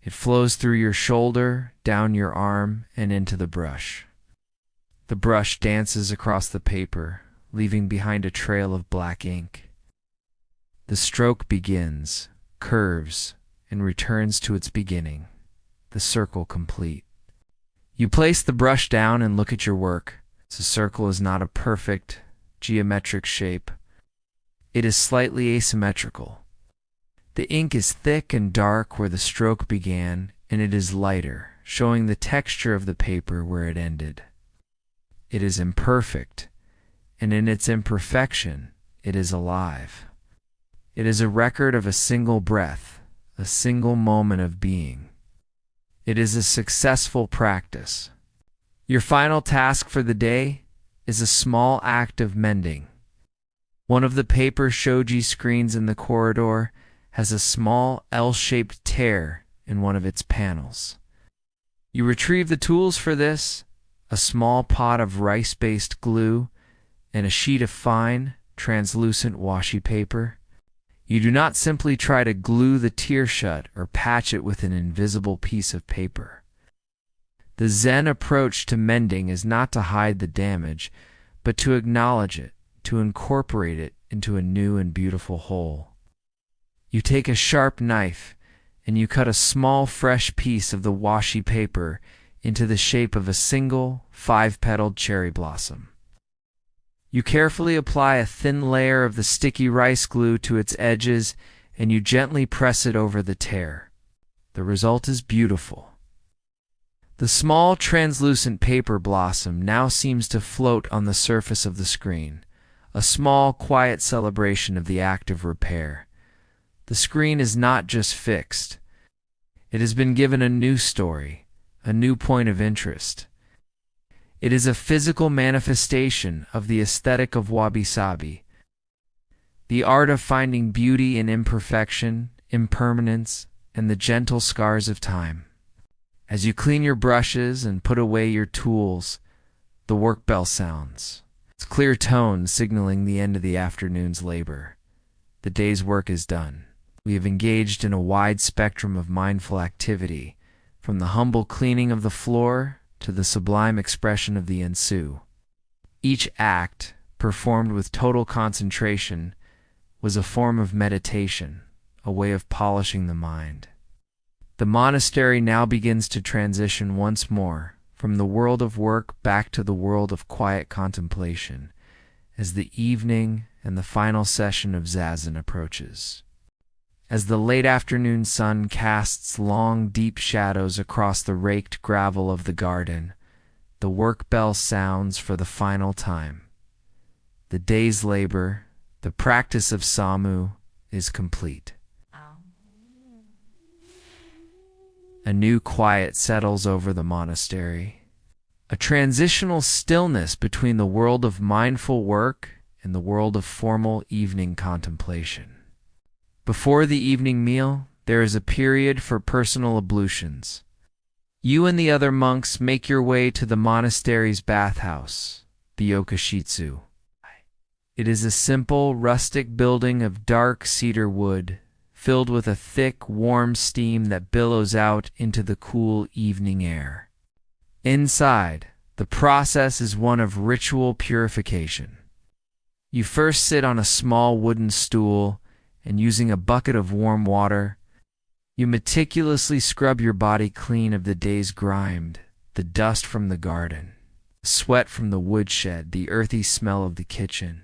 It flows through your shoulder, down your arm, and into the brush. The brush dances across the paper, leaving behind a trail of black ink. The stroke begins, curves, and returns to its beginning, the circle complete. You place the brush down and look at your work. The circle is not a perfect, geometric shape. It is slightly asymmetrical. The ink is thick and dark where the stroke began, and it is lighter, showing the texture of the paper where it ended. It is imperfect, and in its imperfection, it is alive. It is a record of a single breath, a single moment of being. It is a successful practice. Your final task for the day is a small act of mending. One of the paper shoji screens in the corridor has a small L-shaped tear in one of its panels. You retrieve the tools for this, a small pot of rice-based glue, and a sheet of fine, translucent washi paper. You do not simply try to glue the tear shut or patch it with an invisible piece of paper. The Zen approach to mending is not to hide the damage, but to acknowledge it, to incorporate it into a new and beautiful whole. You take a sharp knife and you cut a small fresh piece of the washi paper into the shape of a single 5-petaled cherry blossom. You carefully apply a thin layer of the sticky rice glue to its edges and you gently press it over the tear. The result is beautiful. The small translucent paper blossom now seems to float on the surface of the screen, a small quiet celebration of the act of repair. The screen is not just fixed. It has been given a new story, a new point of interest. It is a physical manifestation of the aesthetic of wabi-sabi, the art of finding beauty in imperfection, impermanence, and the gentle scars of time. As you clean your brushes and put away your tools, the work bell sounds, its clear tone signaling the end of the afternoon's labor. The day's work is done. We have engaged in a wide spectrum of mindful activity, from the humble cleaning of the floor to the sublime expression of the ensu. Each act, performed with total concentration, was a form of meditation, a way of polishing the mind. The monastery now begins to transition once more from the world of work back to the world of quiet contemplation as the evening and the final session of zazen approaches. As the late afternoon sun casts long, deep shadows across the raked gravel of the garden, the work bell sounds for the final time. The day's labor, the practice of samu, is complete. A new quiet settles over the monastery, a transitional stillness between the world of mindful work and the world of formal evening contemplation. Before the evening meal, there is a period for personal ablutions. You and the other monks make your way to the monastery's bathhouse, the Okashitsu. It is a simple, rustic building of dark cedar wood, filled with a thick, warm steam that billows out into the cool evening air. Inside, the process is one of ritual purification. You first sit on a small wooden stool, and using a bucket of warm water, you meticulously scrub your body clean of the day's grime, the dust from the garden, the sweat from the woodshed, the earthy smell of the kitchen.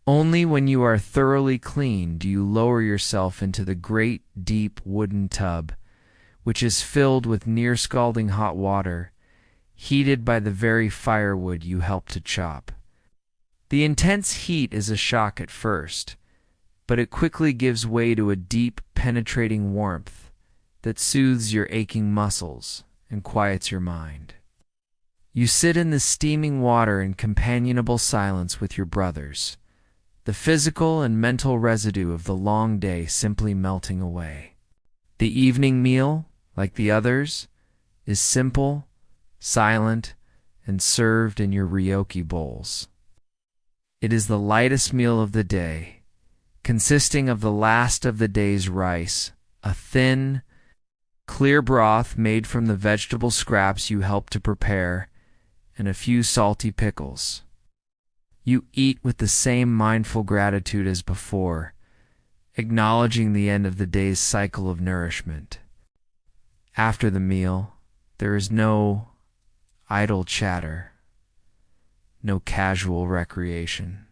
Only when you are thoroughly clean do you lower yourself into the great, deep wooden tub, which is filled with near-scalding hot water, heated by the very firewood you helped to chop. The intense heat is a shock at first, but it quickly gives way to a deep, penetrating warmth that soothes your aching muscles and quiets your mind. You sit in the steaming water in companionable silence with your brothers, the physical and mental residue of the long day simply melting away. The evening meal, like the others, is simple, silent, and served in your ryoki bowls. It is the lightest meal of the day, consisting of the last of the day's rice, a thin, clear broth made from the vegetable scraps you helped to prepare, and a few salty pickles. You eat with the same mindful gratitude as before, acknowledging the end of the day's cycle of nourishment. After the meal, there is no idle chatter, no casual recreation.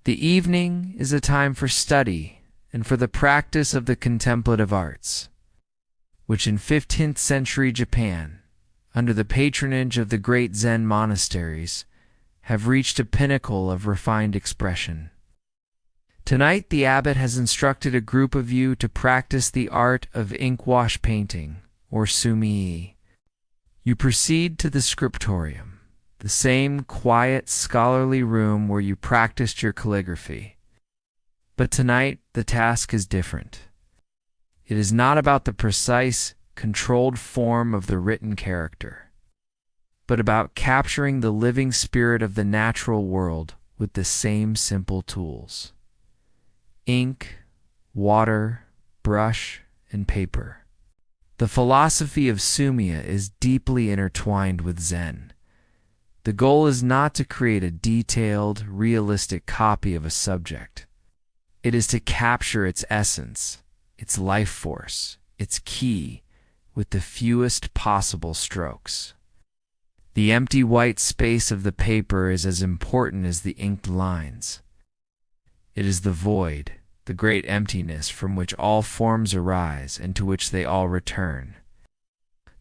The evening is a time for study and for the practice of the contemplative arts, which in 15th century Japan, under the patronage of the great Zen monasteries, have reached a pinnacle of refined expression. Tonight, the abbot has instructed a group of you to practice the art of ink-wash painting, or sumii. You proceed to the scriptorium, the same quiet, scholarly room where you practiced your calligraphy. But tonight, the task is different. It is not about the precise, controlled form of the written character, but about capturing the living spirit of the natural world with the same simple tools: ink, water, brush, and paper. The philosophy of Sumia is deeply intertwined with Zen. The goal is not to create a detailed, realistic copy of a subject. It is to capture its essence, its life force, its key, with the fewest possible strokes. The empty white space of the paper is as important as the inked lines. It is the void, the great emptiness from which all forms arise and to which they all return.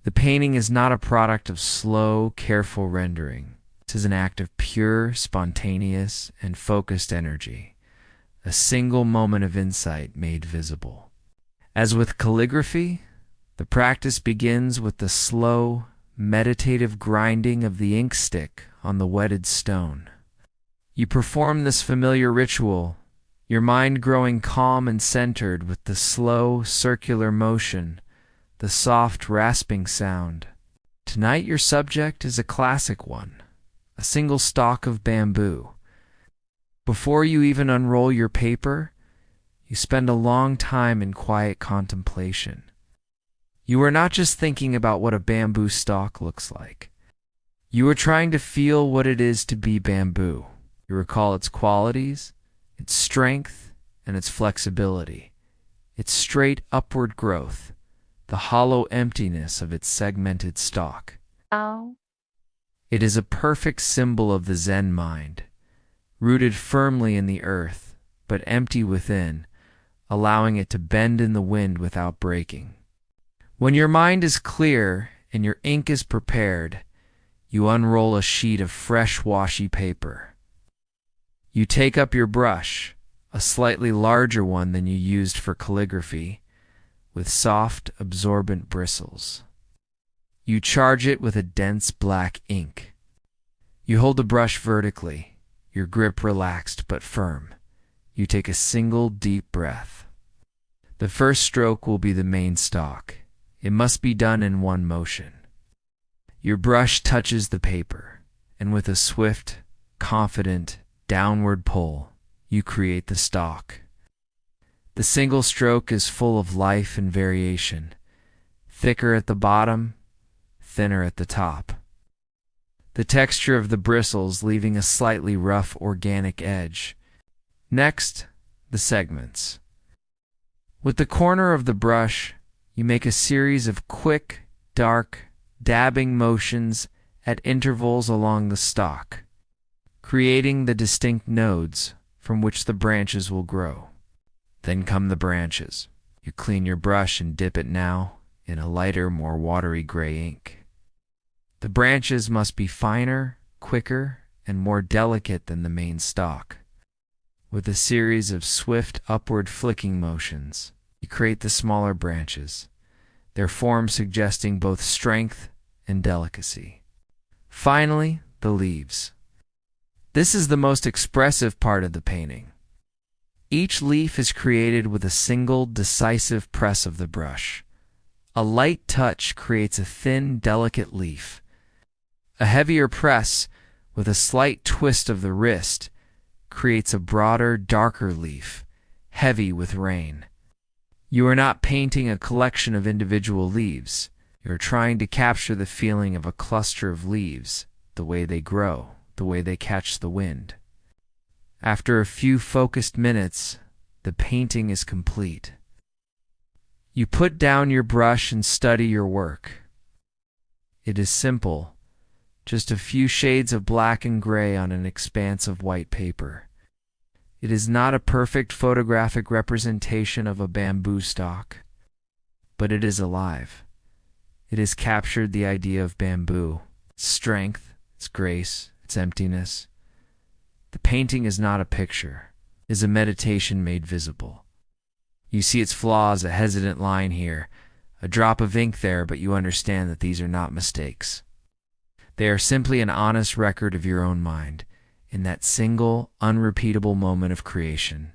The painting is not a product of slow, careful rendering. It is an act of pure, spontaneous, and focused energy, a single moment of insight made visible. As with calligraphy, the practice begins with the slow, meditative grinding of the ink stick on the wetted stone. You perform this familiar ritual, your mind growing calm and centered with the slow, circular motion, the soft, rasping sound. Tonight your subject is a classic one, a single stalk of bamboo. Before you even unroll your paper, you spend a long time in quiet contemplation. You are not just thinking about what a bamboo stalk looks like. You are trying to feel what it is to be bamboo. You recall its qualities, its strength, and its flexibility, its straight upward growth, the hollow emptiness of its segmented stalk. Oh. It is a perfect symbol of the Zen mind, rooted firmly in the earth, but empty within, allowing it to bend in the wind without breaking. When your mind is clear and your ink is prepared, you unroll a sheet of fresh, washy paper. You take up your brush, a slightly larger one than you used for calligraphy, with soft, absorbent bristles. You charge it with a dense black ink. You hold the brush vertically, your grip relaxed but firm. You take a single deep breath. The first stroke will be the main stalk. It must be done in one motion. Your brush touches the paper, and with a swift, confident, downward pull, you create the stalk. The single stroke is full of life and variation, thicker at the bottom, thinner at the top. The texture of the bristles leaving a slightly rough organic edge. Next, the segments. With the corner of the brush, you make a series of quick, dark, dabbing motions at intervals along the stalk, creating the distinct nodes from which the branches will grow. Then come the branches. You clean your brush and dip it now in a lighter, more watery gray ink. The branches must be finer, quicker, and more delicate than the main stalk. With a series of swift upward flicking motions, you create the smaller branches, their form suggesting both strength and delicacy. Finally, the leaves. This is the most expressive part of the painting. Each leaf is created with a single decisive press of the brush, A light touch creates a thin, delicate leaf. A heavier press with a slight twist of the wrist creates a broader, darker leaf, heavy with rain. You are not painting a collection of individual leaves. You are trying to capture the feeling of a cluster of leaves, the way they grow, the way they catch the wind. After a few focused minutes, the painting is complete. You put down your brush and study your work. It is simple, just a few shades of black and gray on an expanse of white paper. It is not a perfect photographic representation of a bamboo stalk, but it is alive. It has captured the idea of bamboo, its strength, its grace, its emptiness. The painting is not a picture, it is a meditation made visible. You see its flaws, a hesitant line here, a drop of ink there, but you understand that these are not mistakes. They are simply an honest record of your own mind, in that single, unrepeatable moment of creation.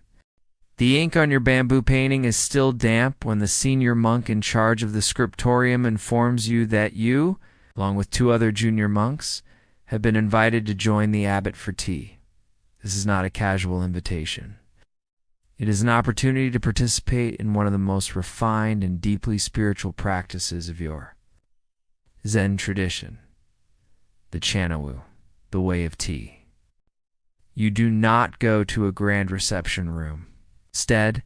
The ink on your bamboo painting is still damp when the senior monk in charge of the scriptorium informs you that you, along with 2 other junior monks, have been invited to join the abbot for tea. This is not a casual invitation. It is an opportunity to participate in one of the most refined and deeply spiritual practices of your Zen tradition, the Chanawu, the way of tea. You do not go to a grand reception room. Instead,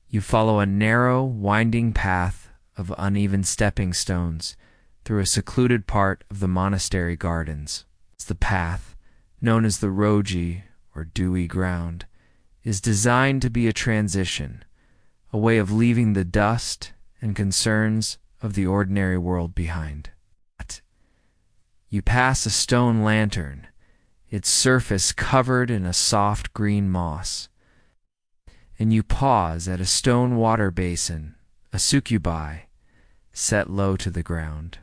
you follow a narrow, winding path of uneven stepping stones through a secluded part of the monastery gardens. The path, known as the roji, or dewy ground, is designed to be a transition, a way of leaving the dust and concerns of the ordinary world behind. You pass a stone lantern, its surface covered in a soft green moss, and you pause at a stone water basin, a sukubai, set low to the ground.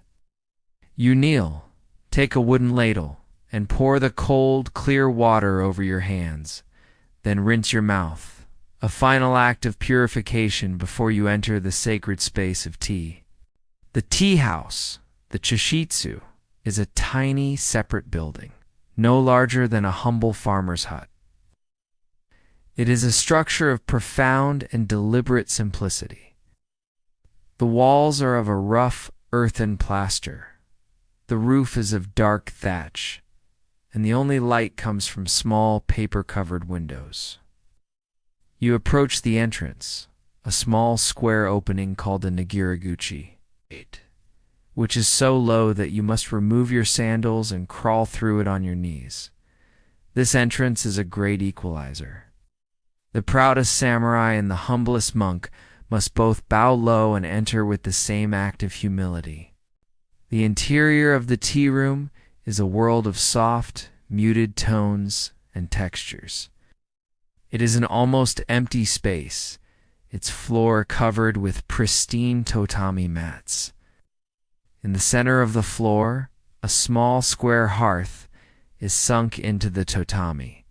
You kneel, take a wooden ladle, and pour the cold, clear water over your hands, then rinse your mouth, a final act of purification before you enter the sacred space of tea. The tea house, the chashitsu, is a tiny, separate building, no larger than a humble farmer's hut. It is a structure of profound and deliberate simplicity. The walls are of a rough earthen plaster. The roof is of dark thatch, and the only light comes from small paper-covered windows. You approach the entrance, a small square opening called a nagiraguchi, which is so low that you must remove your sandals and crawl through it on your knees. This entrance is a great equalizer. The proudest samurai and the humblest monk must both bow low and enter with the same act of humility. The interior of the tea room is a world of soft, muted tones and textures. It is an almost empty space, its floor covered with pristine tatami mats. In the center of the floor, a small square hearth is sunk into the tatami,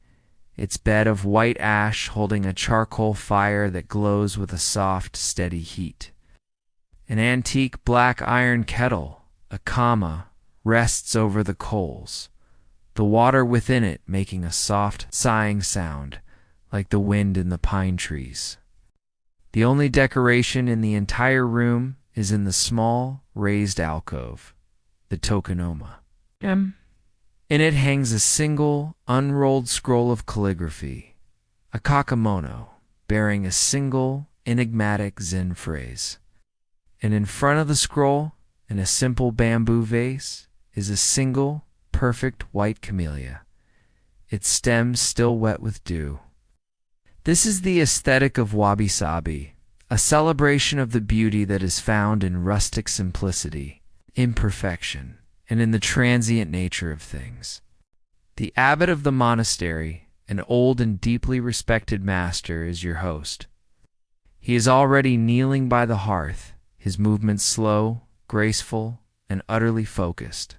its bed of white ash holding a charcoal fire that glows with a soft, steady heat. An antique black iron kettle, a kama, rests over the coals, the water within it making a soft, sighing sound, like the wind in the pine trees. The only decoration in the entire room is in the small, raised alcove, the tokonoma. In it hangs a single, unrolled scroll of calligraphy, a kakemono, bearing a single, enigmatic Zen phrase. And in front of the scroll, in a simple bamboo vase, is a single, perfect white camellia, its stems still wet with dew. This is the aesthetic of wabi-sabi, a celebration of the beauty that is found in rustic simplicity, imperfection, and in the transient nature of things. The abbot of the monastery, an old and deeply respected master, is your host. He is already kneeling by the hearth, his movements slow, graceful, and utterly focused.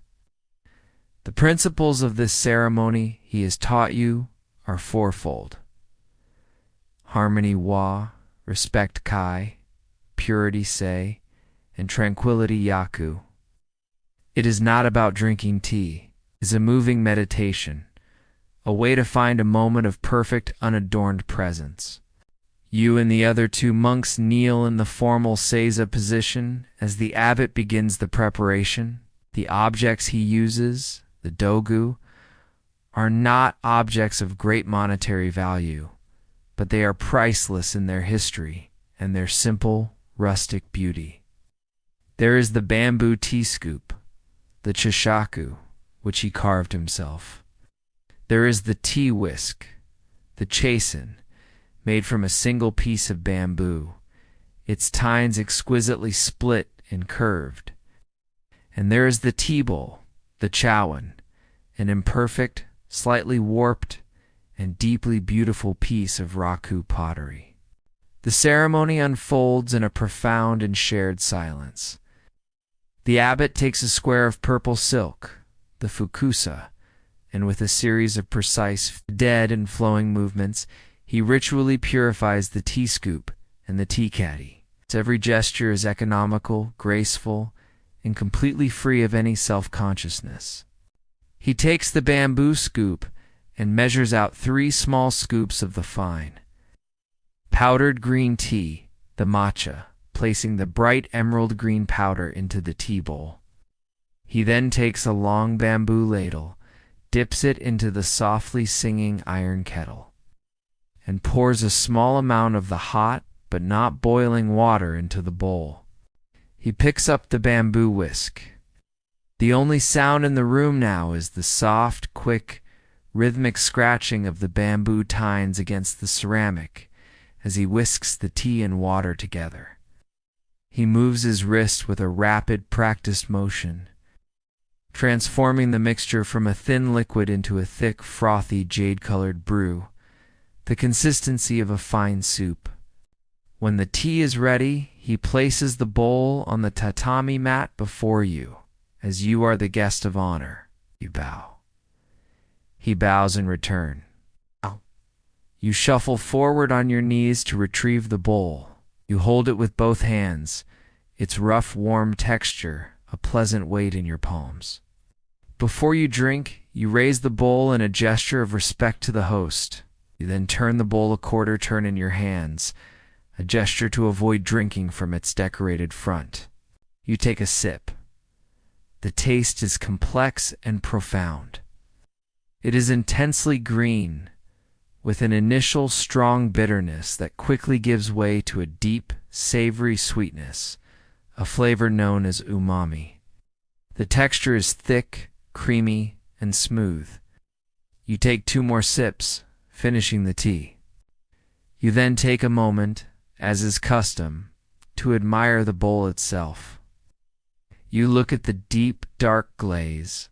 The principles of this ceremony he has taught you are fourfold: harmony wa, respect kai, purity sei, and tranquility yaku. It is not about drinking tea. It is a moving meditation, a way to find a moment of perfect, unadorned presence. You and the other two monks kneel in the formal seiza position as the abbot begins the preparation. The objects he uses, the dogu, are not objects of great monetary value, but they are priceless in their history and their simple, rustic beauty. There is the bamboo tea scoop, the chishaku, which he carved himself. There is the tea whisk, the chasen, made from a single piece of bamboo, its tines exquisitely split and curved. And there is the tea bowl, the chowan, an imperfect, slightly warped, and deeply beautiful piece of raku pottery. The ceremony unfolds in a profound and shared silence. The abbot takes a square of purple silk, the fukusa, and with a series of precise, dead and flowing movements, he ritually purifies the tea scoop and the tea caddy. Every gesture is economical, graceful, and completely free of any self-consciousness. He takes the bamboo scoop and measures out 3 small scoops of the fine, powdered green tea, the matcha, placing the bright emerald green powder into the tea bowl. He then takes a long bamboo ladle, dips it into the softly singing iron kettle, and pours a small amount of the hot but not boiling water into the bowl. He picks up the bamboo whisk. The only sound in the room now is the soft, quick, rhythmic scratching of the bamboo tines against the ceramic as he whisks the tea and water together. He moves his wrist with a rapid, practiced motion, transforming the mixture from a thin liquid into a thick, frothy, jade-colored brew, the consistency of a fine soup. When the tea is ready, he places the bowl on the tatami mat before you. As you are the guest of honor, you bow. He bows in return. You shuffle forward on your knees to retrieve the bowl. You hold it with both hands, its rough, warm texture a pleasant weight in your palms. Before you drink, you raise the bowl in a gesture of respect to the host. You then turn the bowl a quarter turn in your hands, a gesture to avoid drinking from its decorated front. You take a sip. The taste is complex and profound. It is intensely green, with an initial strong bitterness that quickly gives way to a deep, savory sweetness, a flavor known as umami. The texture is thick, creamy, and smooth. You take 2 more sips, finishing the tea. You then take a moment, as is custom, to admire the bowl itself. You look at the deep, dark glaze,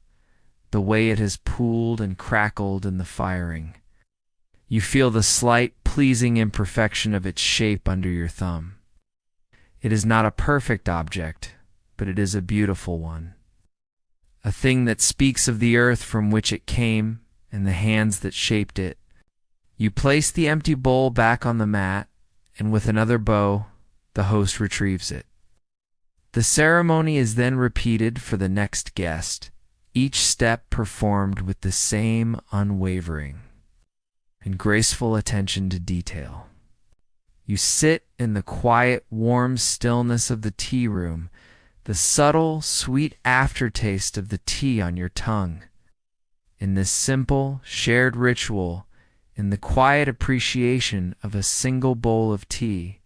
the way it has pooled and crackled in the firing. You feel the slight, pleasing imperfection of its shape under your thumb. It is not a perfect object, but it is a beautiful one. A thing that speaks of the earth from which it came and the hands that shaped it. You place the empty bowl back on the mat, and with another bow, the host retrieves it. The ceremony is then repeated for the next guest, each step performed with the same unwavering and graceful attention to detail. You sit in the quiet, warm stillness of the tea room, the subtle, sweet aftertaste of the tea on your tongue. In this simple, shared ritual, in the quiet appreciation of a single bowl of tea,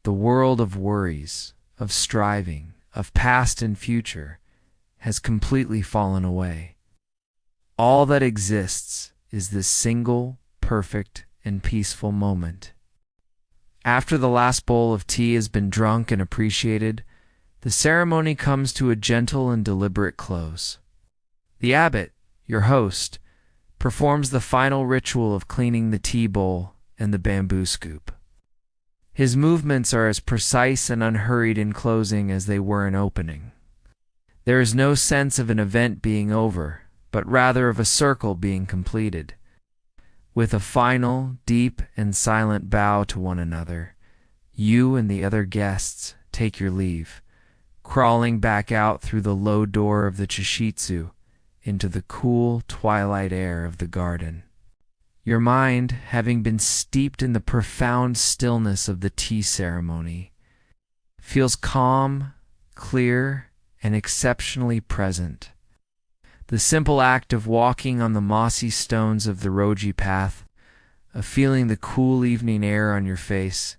the world of worries, of striving, of past and future, has completely fallen away. All that exists is this single, perfect, and peaceful moment. After the last bowl of tea has been drunk and appreciated, the ceremony comes to a gentle and deliberate close. The abbot, your host, performs the final ritual of cleaning the tea bowl and the bamboo scoop. His movements are as precise and unhurried in closing as they were in opening. There is no sense of an event being over, but rather of a circle being completed. With a final, deep, and silent bow to one another, you and the other guests take your leave, crawling back out through the low door of the chishitsu into the cool twilight air of the garden. Your mind, having been steeped in the profound stillness of the tea ceremony, feels calm, clear, and exceptionally present. The simple act of walking on the mossy stones of the Roji path, of feeling the cool evening air on your face,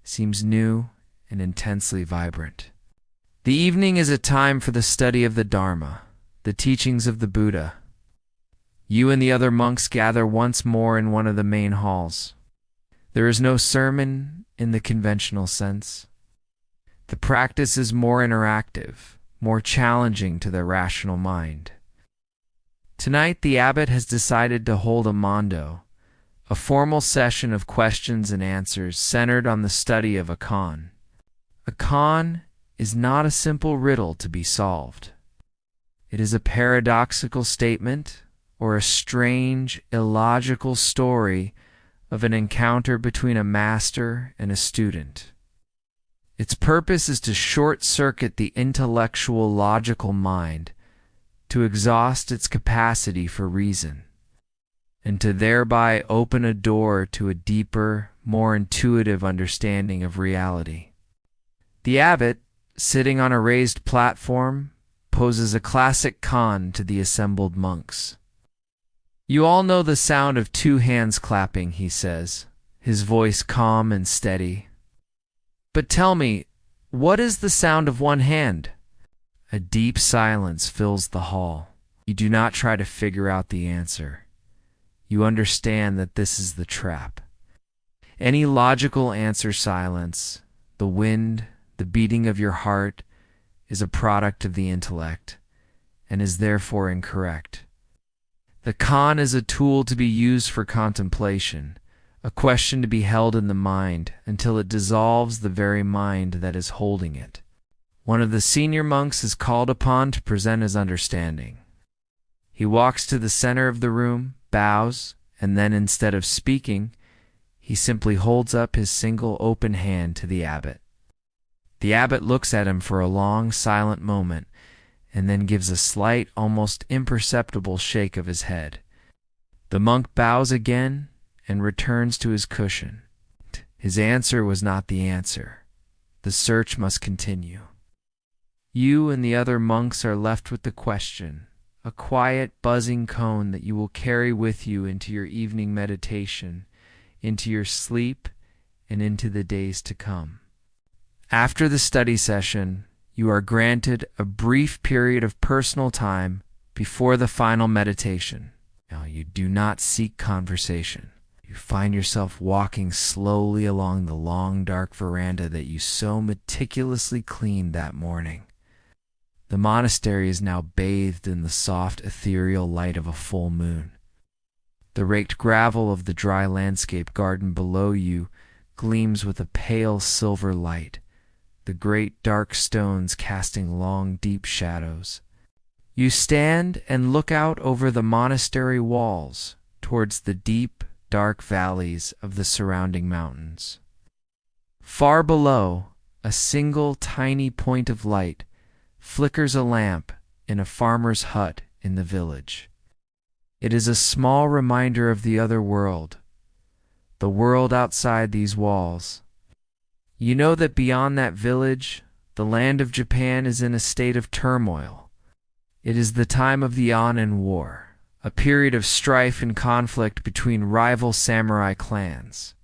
seems new and intensely vibrant. The evening is a time for the study of the Dharma, the teachings of the Buddha. You and the other monks gather once more in one of the main halls. There is no sermon in the conventional sense. The practice is more interactive, more challenging to the rational mind. Tonight, the abbot has decided to hold a mondo, a formal session of questions and answers centered on the study of a koan. A koan is not a simple riddle to be solved. It is a paradoxical statement or a strange, illogical story of an encounter between a master and a student. Its purpose is to short-circuit the intellectual, logical mind, to exhaust its capacity for reason, and to thereby open a door to a deeper, more intuitive understanding of reality. The abbot, sitting on a raised platform, poses a classic koan to the assembled monks. You all know the sound of two hands clapping, he says, his voice calm and steady. But tell me, what is the sound of one hand? A deep silence fills the hall. You do not try to figure out the answer. You understand that this is the trap. Any logical answer silence, the wind, the beating of your heart, is a product of the intellect, and is therefore incorrect. The koan is a tool to be used for contemplation, a question to be held in the mind until it dissolves the very mind that is holding it. One of the senior monks is called upon to present his understanding. He walks to the center of the room, bows, and then instead of speaking, he simply holds up his single open hand to the abbot. The abbot looks at him for a long, silent moment, and then gives a slight, almost imperceptible shake of his head. The monk bows again and returns to his cushion. His answer was not the answer. The search must continue. You and the other monks are left with the question, a quiet, buzzing cone that you will carry with you into your evening meditation, into your sleep, and into the days to come. After the study session, you are granted a brief period of personal time before the final meditation. Now, you do not seek conversation. You find yourself walking slowly along the long, dark veranda that you so meticulously cleaned that morning. The monastery is now bathed in the soft, ethereal light of a full moon. The raked gravel of the dry landscape garden below you gleams with a pale silver light, the great dark stones casting long, deep shadows. You stand and look out over the monastery walls towards the deep, dark valleys of the surrounding mountains. Far below, a single tiny point of light flickers a lamp in a farmer's hut in the village. It is a small reminder of the other world, the world outside these walls. You know that beyond that village, the land of Japan is in a state of turmoil. It is the time of the Anin War, a period of strife and conflict between rival samurai clans.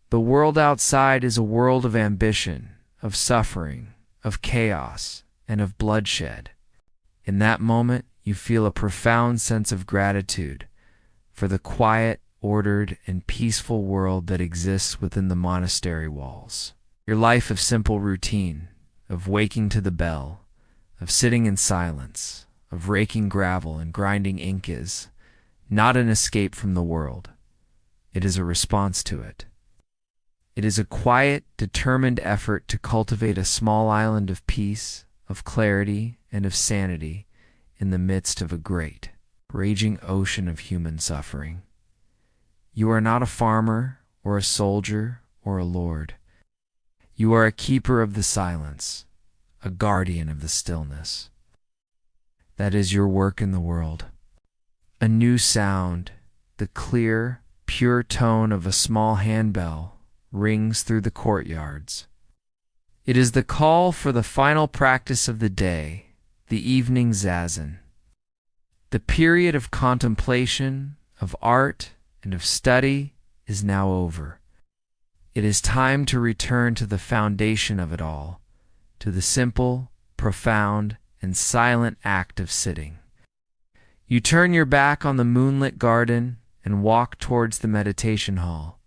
The world outside is a world of ambition, of suffering, of chaos, and of bloodshed. In that moment, you feel a profound sense of gratitude for the quiet, ordered, and peaceful world that exists within the monastery walls. Your life of simple routine, of waking to the bell, of sitting in silence, of raking gravel and grinding ink is not an escape from the world. It is a response to it. It is a quiet, determined effort to cultivate a small island of peace, of clarity, and of sanity in the midst of a great, raging ocean of human suffering. You are not a farmer or a soldier or a lord. You are a keeper of the silence, a guardian of the stillness. That is your work in the world. A new sound, the clear, pure tone of a small handbell, rings through the courtyards. It is the call for the final practice of the day, the evening zazen. The period of contemplation, of art, and of study is now over. It is time to return to the foundation of it all, to the simple, profound, and silent act of sitting. You turn your back on the moonlit garden and walk towards the meditation hall,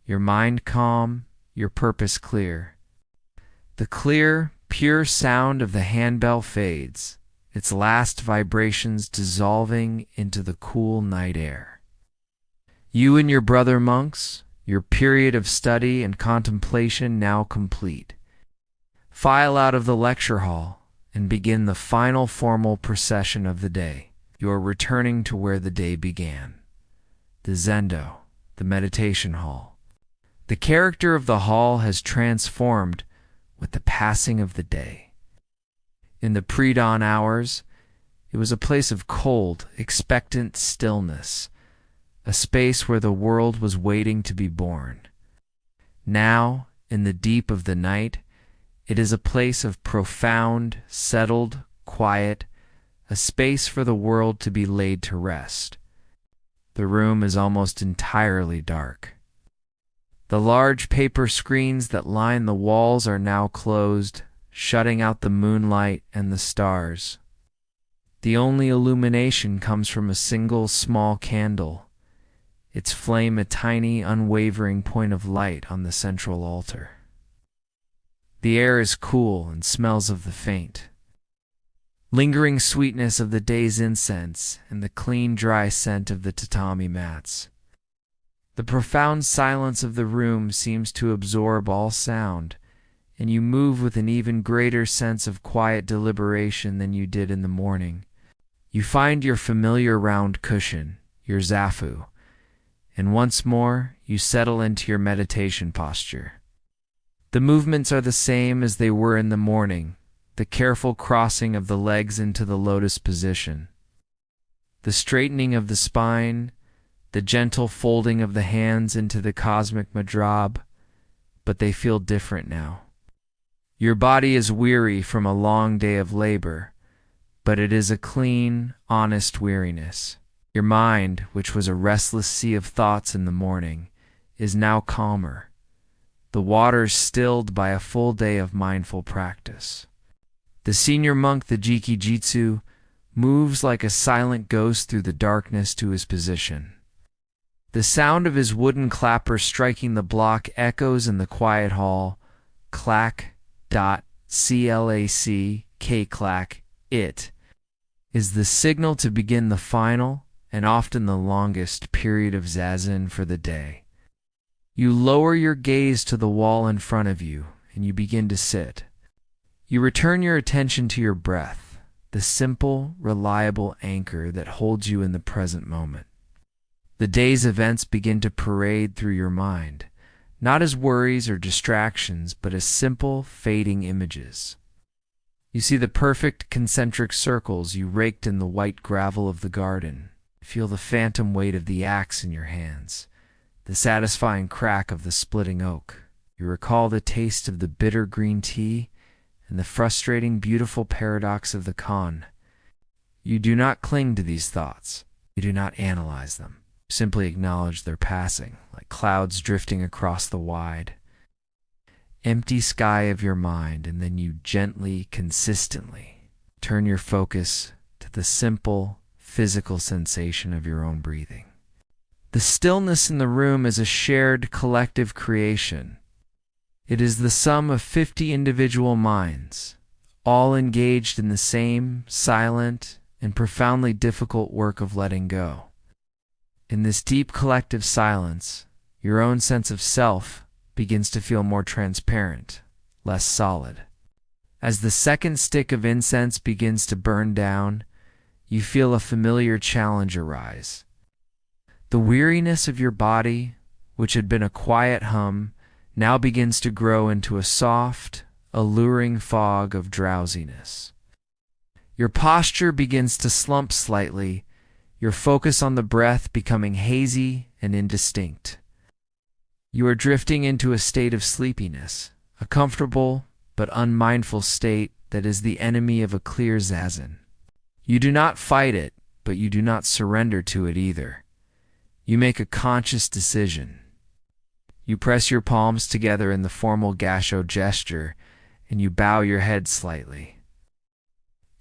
your mind calm, your purpose clear. The clear, pure sound of the handbell fades, its last vibrations dissolving into the cool night air. You and your brother monks, your period of study and contemplation now complete, file out of the lecture hall and begin the final formal procession of the day. You are returning to where the day began, the zendo, the meditation hall. The character of the hall has transformed with the passing of the day. In the pre-dawn hours, it was a place of cold, expectant stillness, a space where the world was waiting to be born. Now, in the deep of the night, it is a place of profound, settled, quiet, a space for the world to be laid to rest. The room is almost entirely dark. The large paper screens that line the walls are now closed, shutting out the moonlight and the stars. The only illumination comes from a single small candle, its flame a tiny, unwavering point of light on the central altar. The air is cool and smells of the faint, lingering sweetness of the day's incense and the clean, dry scent of the tatami mats. The profound silence of the room seems to absorb all sound, and you move with an even greater sense of quiet deliberation than you did in the morning. You find your familiar round cushion, your zafu, and once more you settle into your meditation posture. The movements are the same as they were in the morning, the careful crossing of the legs into the lotus position, the straightening of the spine, the gentle folding of the hands into the cosmic madrab, but they feel different now. Your body is weary from a long day of labor, but it is a clean, honest weariness. Your mind, which was a restless sea of thoughts in the morning, is now calmer, the waters stilled by a full day of mindful practice. The senior monk, the Jiki Jitsu, moves like a silent ghost through the darkness to his position. The sound of his wooden clapper striking the block echoes in the quiet hall. Clack, dot, clack, k-clack, it is the signal to begin the final and often the longest period of zazen for the day. You lower your gaze to the wall in front of you and you begin to sit. You return your attention to your breath, the simple, reliable anchor that holds you in the present moment. The day's events begin to parade through your mind, not as worries or distractions, but as simple, fading images. You see the perfect concentric circles you raked in the white gravel of the garden. Feel the phantom weight of the axe in your hands, the satisfying crack of the splitting oak. You recall the taste of the bitter green tea and the frustrating, beautiful paradox of the Khan. You do not cling to these thoughts. You do not analyze them. Simply acknowledge their passing, like clouds drifting across the wide, empty sky of your mind, and then you gently, consistently turn your focus to the simple, physical sensation of your own breathing. The stillness in the room is a shared collective creation. It is the sum of 50 individual minds, all engaged in the same silent and profoundly difficult work of letting go. In this deep collective silence, your own sense of self begins to feel more transparent, less solid. As the second stick of incense begins to burn down, you feel a familiar challenge arise. The weariness of your body, which had been a quiet hum, now begins to grow into a soft, alluring fog of drowsiness. Your posture begins to slump slightly, your focus on the breath becoming hazy and indistinct. You are drifting into a state of sleepiness, a comfortable but unmindful state that is the enemy of a clear zazen. You do not fight it, but you do not surrender to it either. You make a conscious decision. You press your palms together in the formal gasho gesture, and you bow your head slightly.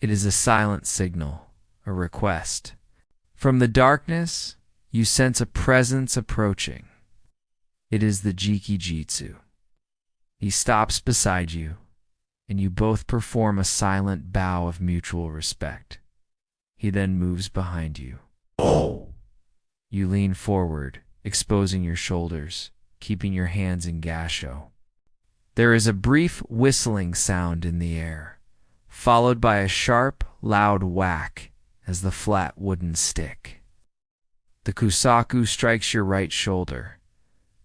It is a silent signal, a request. From the darkness, you sense a presence approaching. It is the Jiki-jitsu. He stops beside you, and you both perform a silent bow of mutual respect. He then moves behind you. You lean forward, exposing your shoulders, keeping your hands in gasho. There is a brief whistling sound in the air, followed by a sharp, loud whack as the flat wooden stick. The kusaku strikes your right shoulder.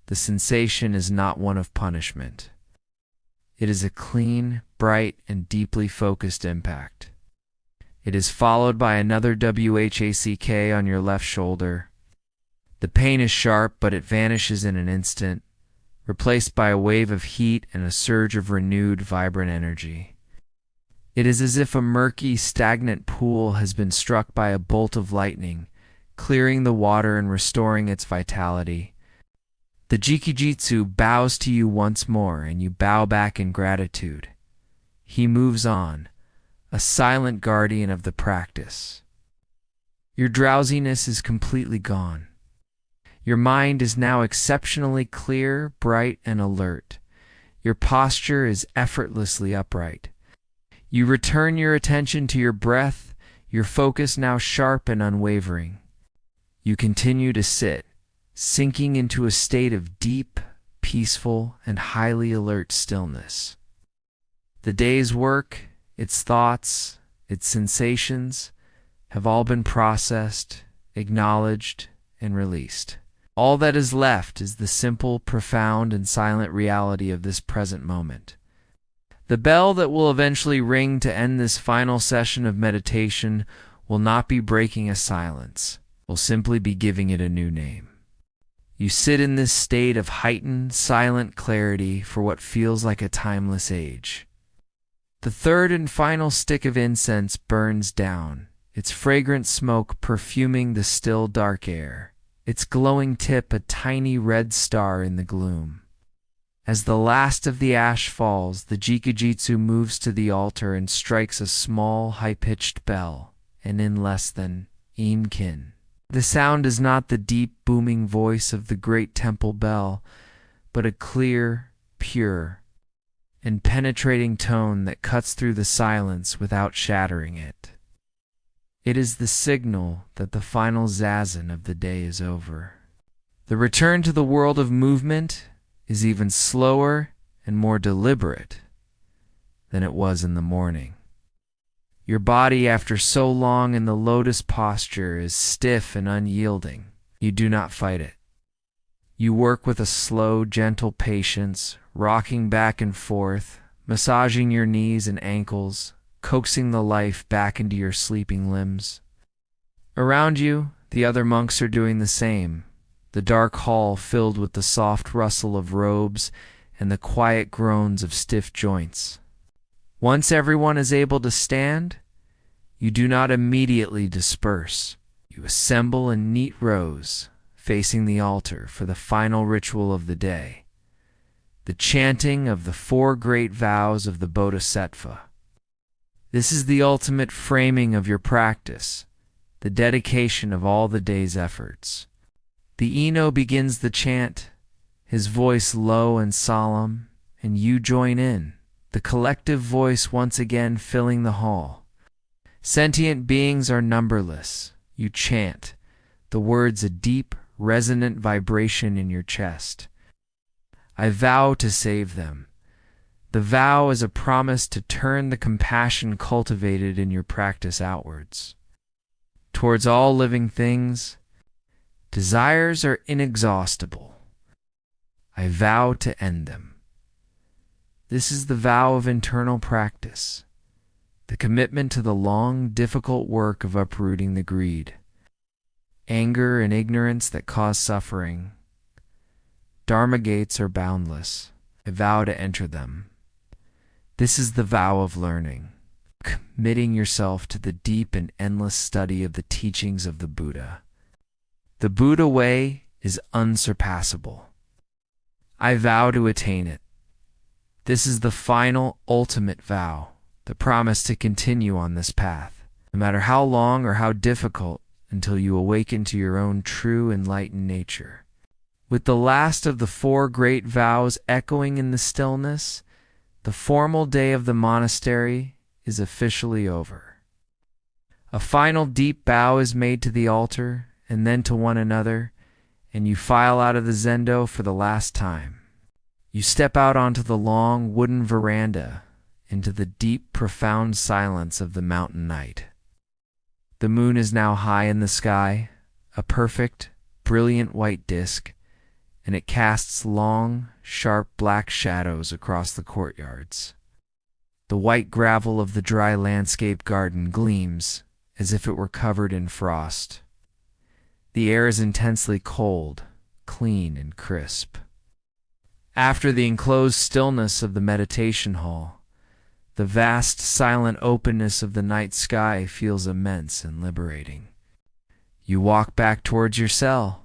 The sensation is not one of punishment. It is a clean, bright, and deeply focused impact. It is followed by another whack on your left shoulder. The pain is sharp, but it vanishes in an instant, replaced by a wave of heat and a surge of renewed, vibrant energy. It is as if a murky, stagnant pool has been struck by a bolt of lightning, clearing the water and restoring its vitality. The Jiki-jitsu bows to you once more, and you bow back in gratitude. He moves on, a silent guardian of the practice. Your drowsiness is completely gone. Your mind is now exceptionally clear, bright, and alert. Your posture is effortlessly upright. You return your attention to your breath, your focus now sharp and unwavering. You continue to sit, sinking into a state of deep, peaceful, and highly alert stillness. The day's work, its thoughts, its sensations, have all been processed, acknowledged, and released. All that is left is the simple, profound, and silent reality of this present moment. The bell that will eventually ring to end this final session of meditation will not be breaking a silence, will simply be giving it a new name. You sit in this state of heightened, silent clarity for what feels like a timeless age. The third and final stick of incense burns down, its fragrant smoke perfuming the still dark air, its glowing tip a tiny red star in the gloom. As the last of the ash falls, the Jiki-jitsu moves to the altar and strikes a small, high-pitched bell, and in less than inkin. The sound is not the deep, booming voice of the great temple bell, but a clear, pure, and penetrating tone that cuts through the silence without shattering it. It is the signal that the final zazen of the day is over. The return to the world of movement is even slower and more deliberate than it was in the morning. Your body, after so long in the lotus posture, is stiff and unyielding. You do not fight it. You work with a slow, gentle patience, rocking back and forth, massaging your knees and ankles, coaxing the life back into your sleeping limbs. Around you, the other monks are doing the same, the dark hall filled with the soft rustle of robes and the quiet groans of stiff joints. Once everyone is able to stand, you do not immediately disperse. You assemble in neat rows, facing the altar for the final ritual of the day, the chanting of the 4 great vows of the Bodhisattva. This is the ultimate framing of your practice, the dedication of all the day's efforts. The Ino begins the chant, his voice low and solemn, and you join in, the collective voice once again filling the hall. Sentient beings are numberless. You chant, the words a deep, resonant vibration in your chest. I vow to save them. The vow is a promise to turn the compassion cultivated in your practice outwards. Towards all living things, desires are inexhaustible. I vow to end them. This is the vow of internal practice, the commitment to the long, difficult work of uprooting the greed, anger, and ignorance that cause suffering. Dharma gates are boundless. I vow to enter them. This is the vow of learning, committing yourself to the deep and endless study of the teachings of the Buddha. The Buddha way is unsurpassable. I vow to attain it. This is the final, ultimate vow, the promise to continue on this path, no matter how long or how difficult, until you awaken to your own true enlightened nature. With the last of the four great vows echoing in the stillness, the formal day of the monastery is officially over. A final deep bow is made to the altar and then to one another, and you file out of the zendo for the last time. You step out onto the long wooden veranda into the deep, profound silence of the mountain night. The moon is now high in the sky, a perfect, brilliant white disk, and it casts long, sharp black shadows across the courtyards. The white gravel of the dry landscape garden gleams as if it were covered in frost. The air is intensely cold, clean, and crisp. After the enclosed stillness of the meditation hall, the vast, silent openness of the night sky feels immense and liberating. You walk back towards your cell.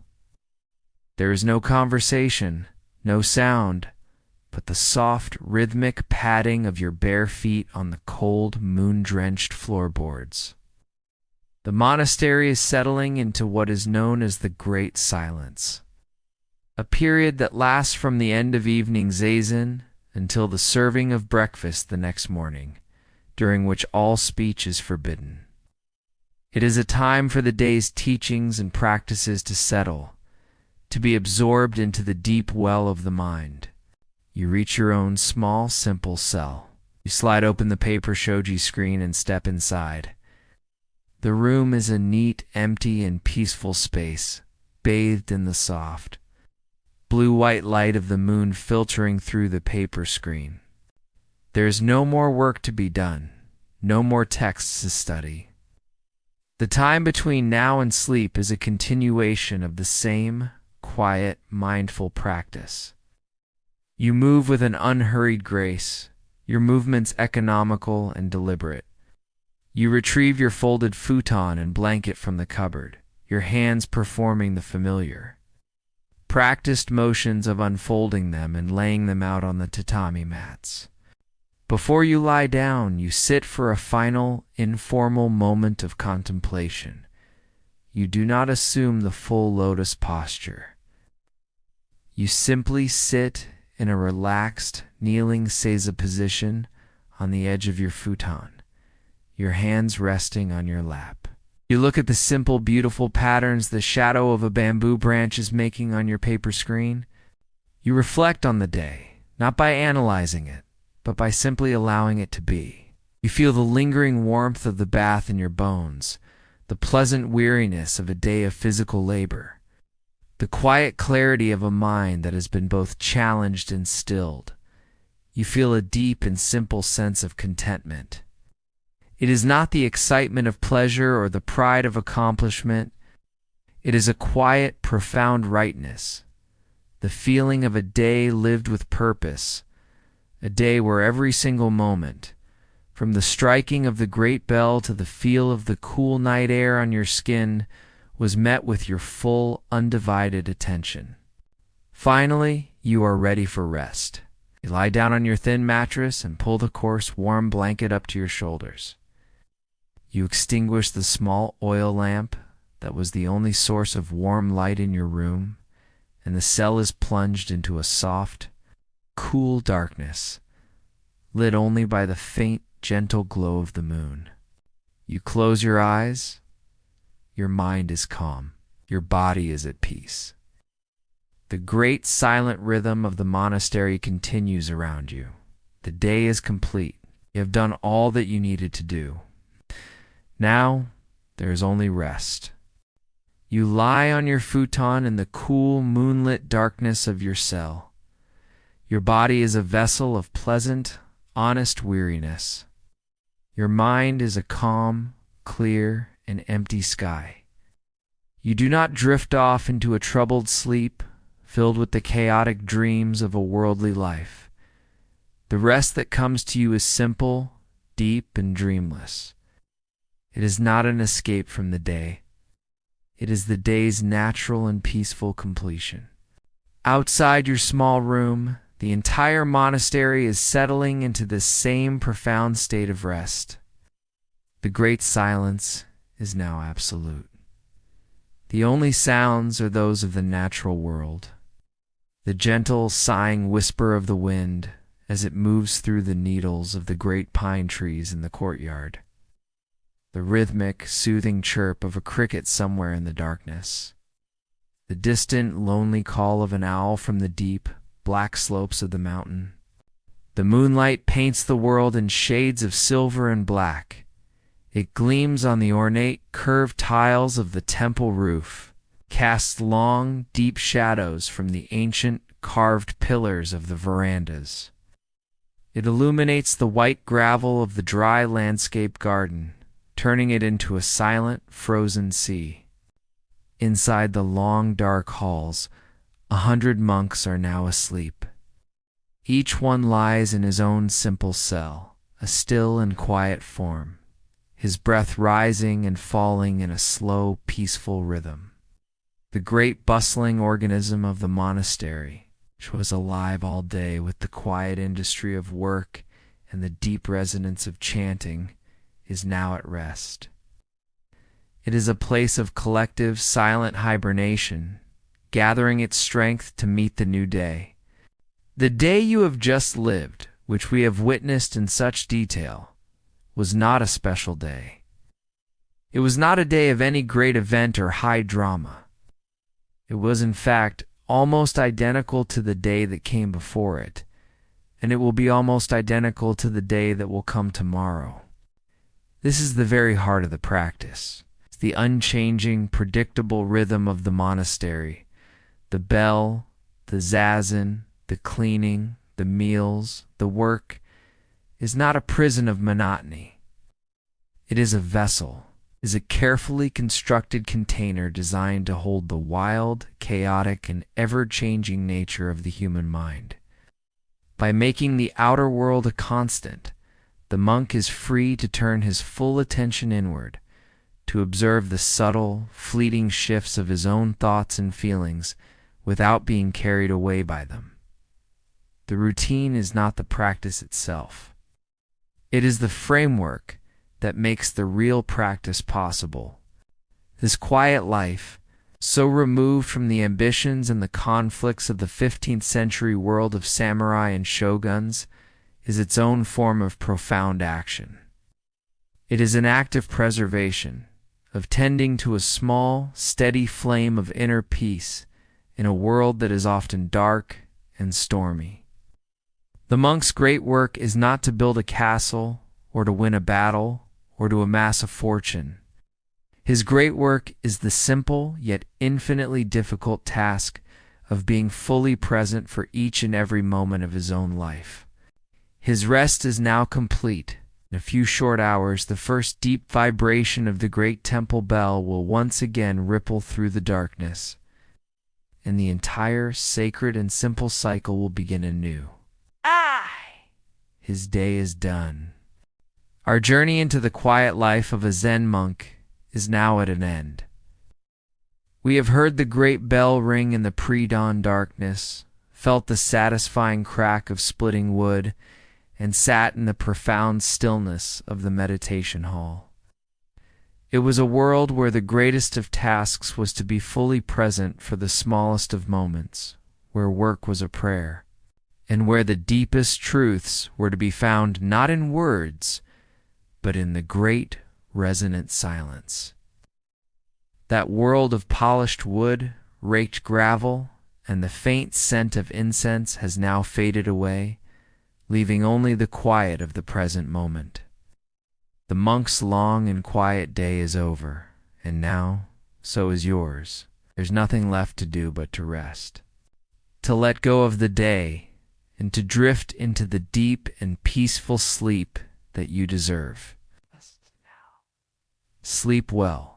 There is no conversation, no sound, but the soft, rhythmic padding of your bare feet on the cold, moon-drenched floorboards. The monastery is settling into what is known as the Great Silence, a period that lasts from the end of evening zazen until the serving of breakfast the next morning, during which all speech is forbidden. It is a time for the day's teachings and practices to settle, to be absorbed into the deep well of the mind. You reach your own small, simple cell. You slide open the paper shoji screen and step inside. The room is a neat, empty, and peaceful space, bathed in the soft, blue-white light of the moon filtering through the paper screen. There is no more work to be done, no more texts to study. The time between now and sleep is a continuation of the same quiet, mindful practice. You move with an unhurried grace, your movements economical and deliberate. You retrieve your folded futon and blanket from the cupboard, your hands performing the familiar, practiced motions of unfolding them and laying them out on the tatami mats. Before you lie down, you sit for a final, informal moment of contemplation. You do not assume the full lotus posture. You simply sit in a relaxed, kneeling seiza position on the edge of your futon, your hands resting on your lap. You look at the simple, beautiful patterns the shadow of a bamboo branch is making on your paper screen. You reflect on the day, not by analyzing it, but by simply allowing it to be. You feel the lingering warmth of the bath in your bones, the pleasant weariness of a day of physical labor, the quiet clarity of a mind that has been both challenged and stilled. You feel a deep and simple sense of contentment. It is not the excitement of pleasure or the pride of accomplishment. It is a quiet, profound rightness, the feeling of a day lived with purpose, a day where every single moment, from the striking of the great bell to the feel of the cool night air on your skin, was met with your full, undivided attention. Finally, you are ready for rest. You lie down on your thin mattress and pull the coarse, warm blanket up to your shoulders. You extinguish the small oil lamp that was the only source of warm light in your room, and the cell is plunged into a soft, cool darkness, lit only by the faint, gentle glow of the moon. You close your eyes. Your mind is calm. Your body is at peace. The great silent rhythm of the monastery continues around you. The day is complete. You have done all that you needed to do. Now, there is only rest. You lie on your futon in the cool, moonlit darkness of your cell. Your body is a vessel of pleasant, honest weariness. Your mind is a calm, clear, and empty sky. You do not drift off into a troubled sleep filled with the chaotic dreams of a worldly life. The rest that comes to you is simple, deep, and dreamless. It is not an escape from the day. It is the day's natural and peaceful completion. Outside your small room, the entire monastery is settling into this same profound state of rest. The great silence is now absolute. The only sounds are those of the natural world. The gentle, sighing whisper of the wind as it moves through the needles of the great pine trees in the courtyard. The rhythmic, soothing chirp of a cricket somewhere in the darkness. The distant, lonely call of an owl from the deep, black slopes of the mountain. The moonlight paints the world in shades of silver and black. It gleams on the ornate, curved tiles of the temple roof, casts long, deep shadows from the ancient, carved pillars of the verandas. It illuminates the white gravel of the dry landscape garden, turning it into a silent, frozen sea. Inside the long, dark halls, 100 monks are now asleep. Each one lies in his own simple cell, a still and quiet form, his breath rising and falling in a slow, peaceful rhythm. The great bustling organism of the monastery, which was alive all day with the quiet industry of work and the deep resonance of chanting, is now at rest. It is a place of collective, silent hibernation, gathering its strength to meet the new day. The day you have just lived, which we have witnessed in such detail, was not a special day. It was not a day of any great event or high drama. It was, in fact, almost identical to the day that came before it, and it will be almost identical to the day that will come tomorrow. This is the very heart of the practice. It's the unchanging, predictable rhythm of the monastery. The bell, the zazen, the cleaning, the meals, the work is not a prison of monotony. It is a vessel, is a carefully constructed container designed to hold the wild, chaotic, and ever-changing nature of the human mind. By making the outer world a constant, the monk is free to turn his full attention inward, to observe the subtle, fleeting shifts of his own thoughts and feelings without being carried away by them. The routine is not the practice itself. It is the framework that makes the real practice possible. This quiet life, so removed from the ambitions and the conflicts of the 15th century world of samurai and shoguns, is its own form of profound action. It is an act of preservation, of tending to a small, steady flame of inner peace in a world that is often dark and stormy. The monk's great work is not to build a castle, or to win a battle, or to amass a fortune. His great work is the simple yet infinitely difficult task of being fully present for each and every moment of his own life. His rest is now complete. In a few short hours, the first deep vibration of the great temple bell will once again ripple through the darkness, and the entire sacred and simple cycle will begin anew. His day is done. Our journey into the quiet life of a Zen monk is now at an end. We have heard the great bell ring in the pre-dawn darkness, felt the satisfying crack of splitting wood, and sat in the profound stillness of the meditation hall. It was a world where the greatest of tasks was to be fully present for the smallest of moments, where work was a prayer, and where the deepest truths were to be found not in words, but in the great resonant silence. That world of polished wood, raked gravel, and the faint scent of incense has now faded away, leaving only the quiet of the present moment. The monk's long and quiet day is over, and now, so is yours. There's nothing left to do but to rest, to let go of the day, and to drift into the deep and peaceful sleep that you deserve. Sleep well.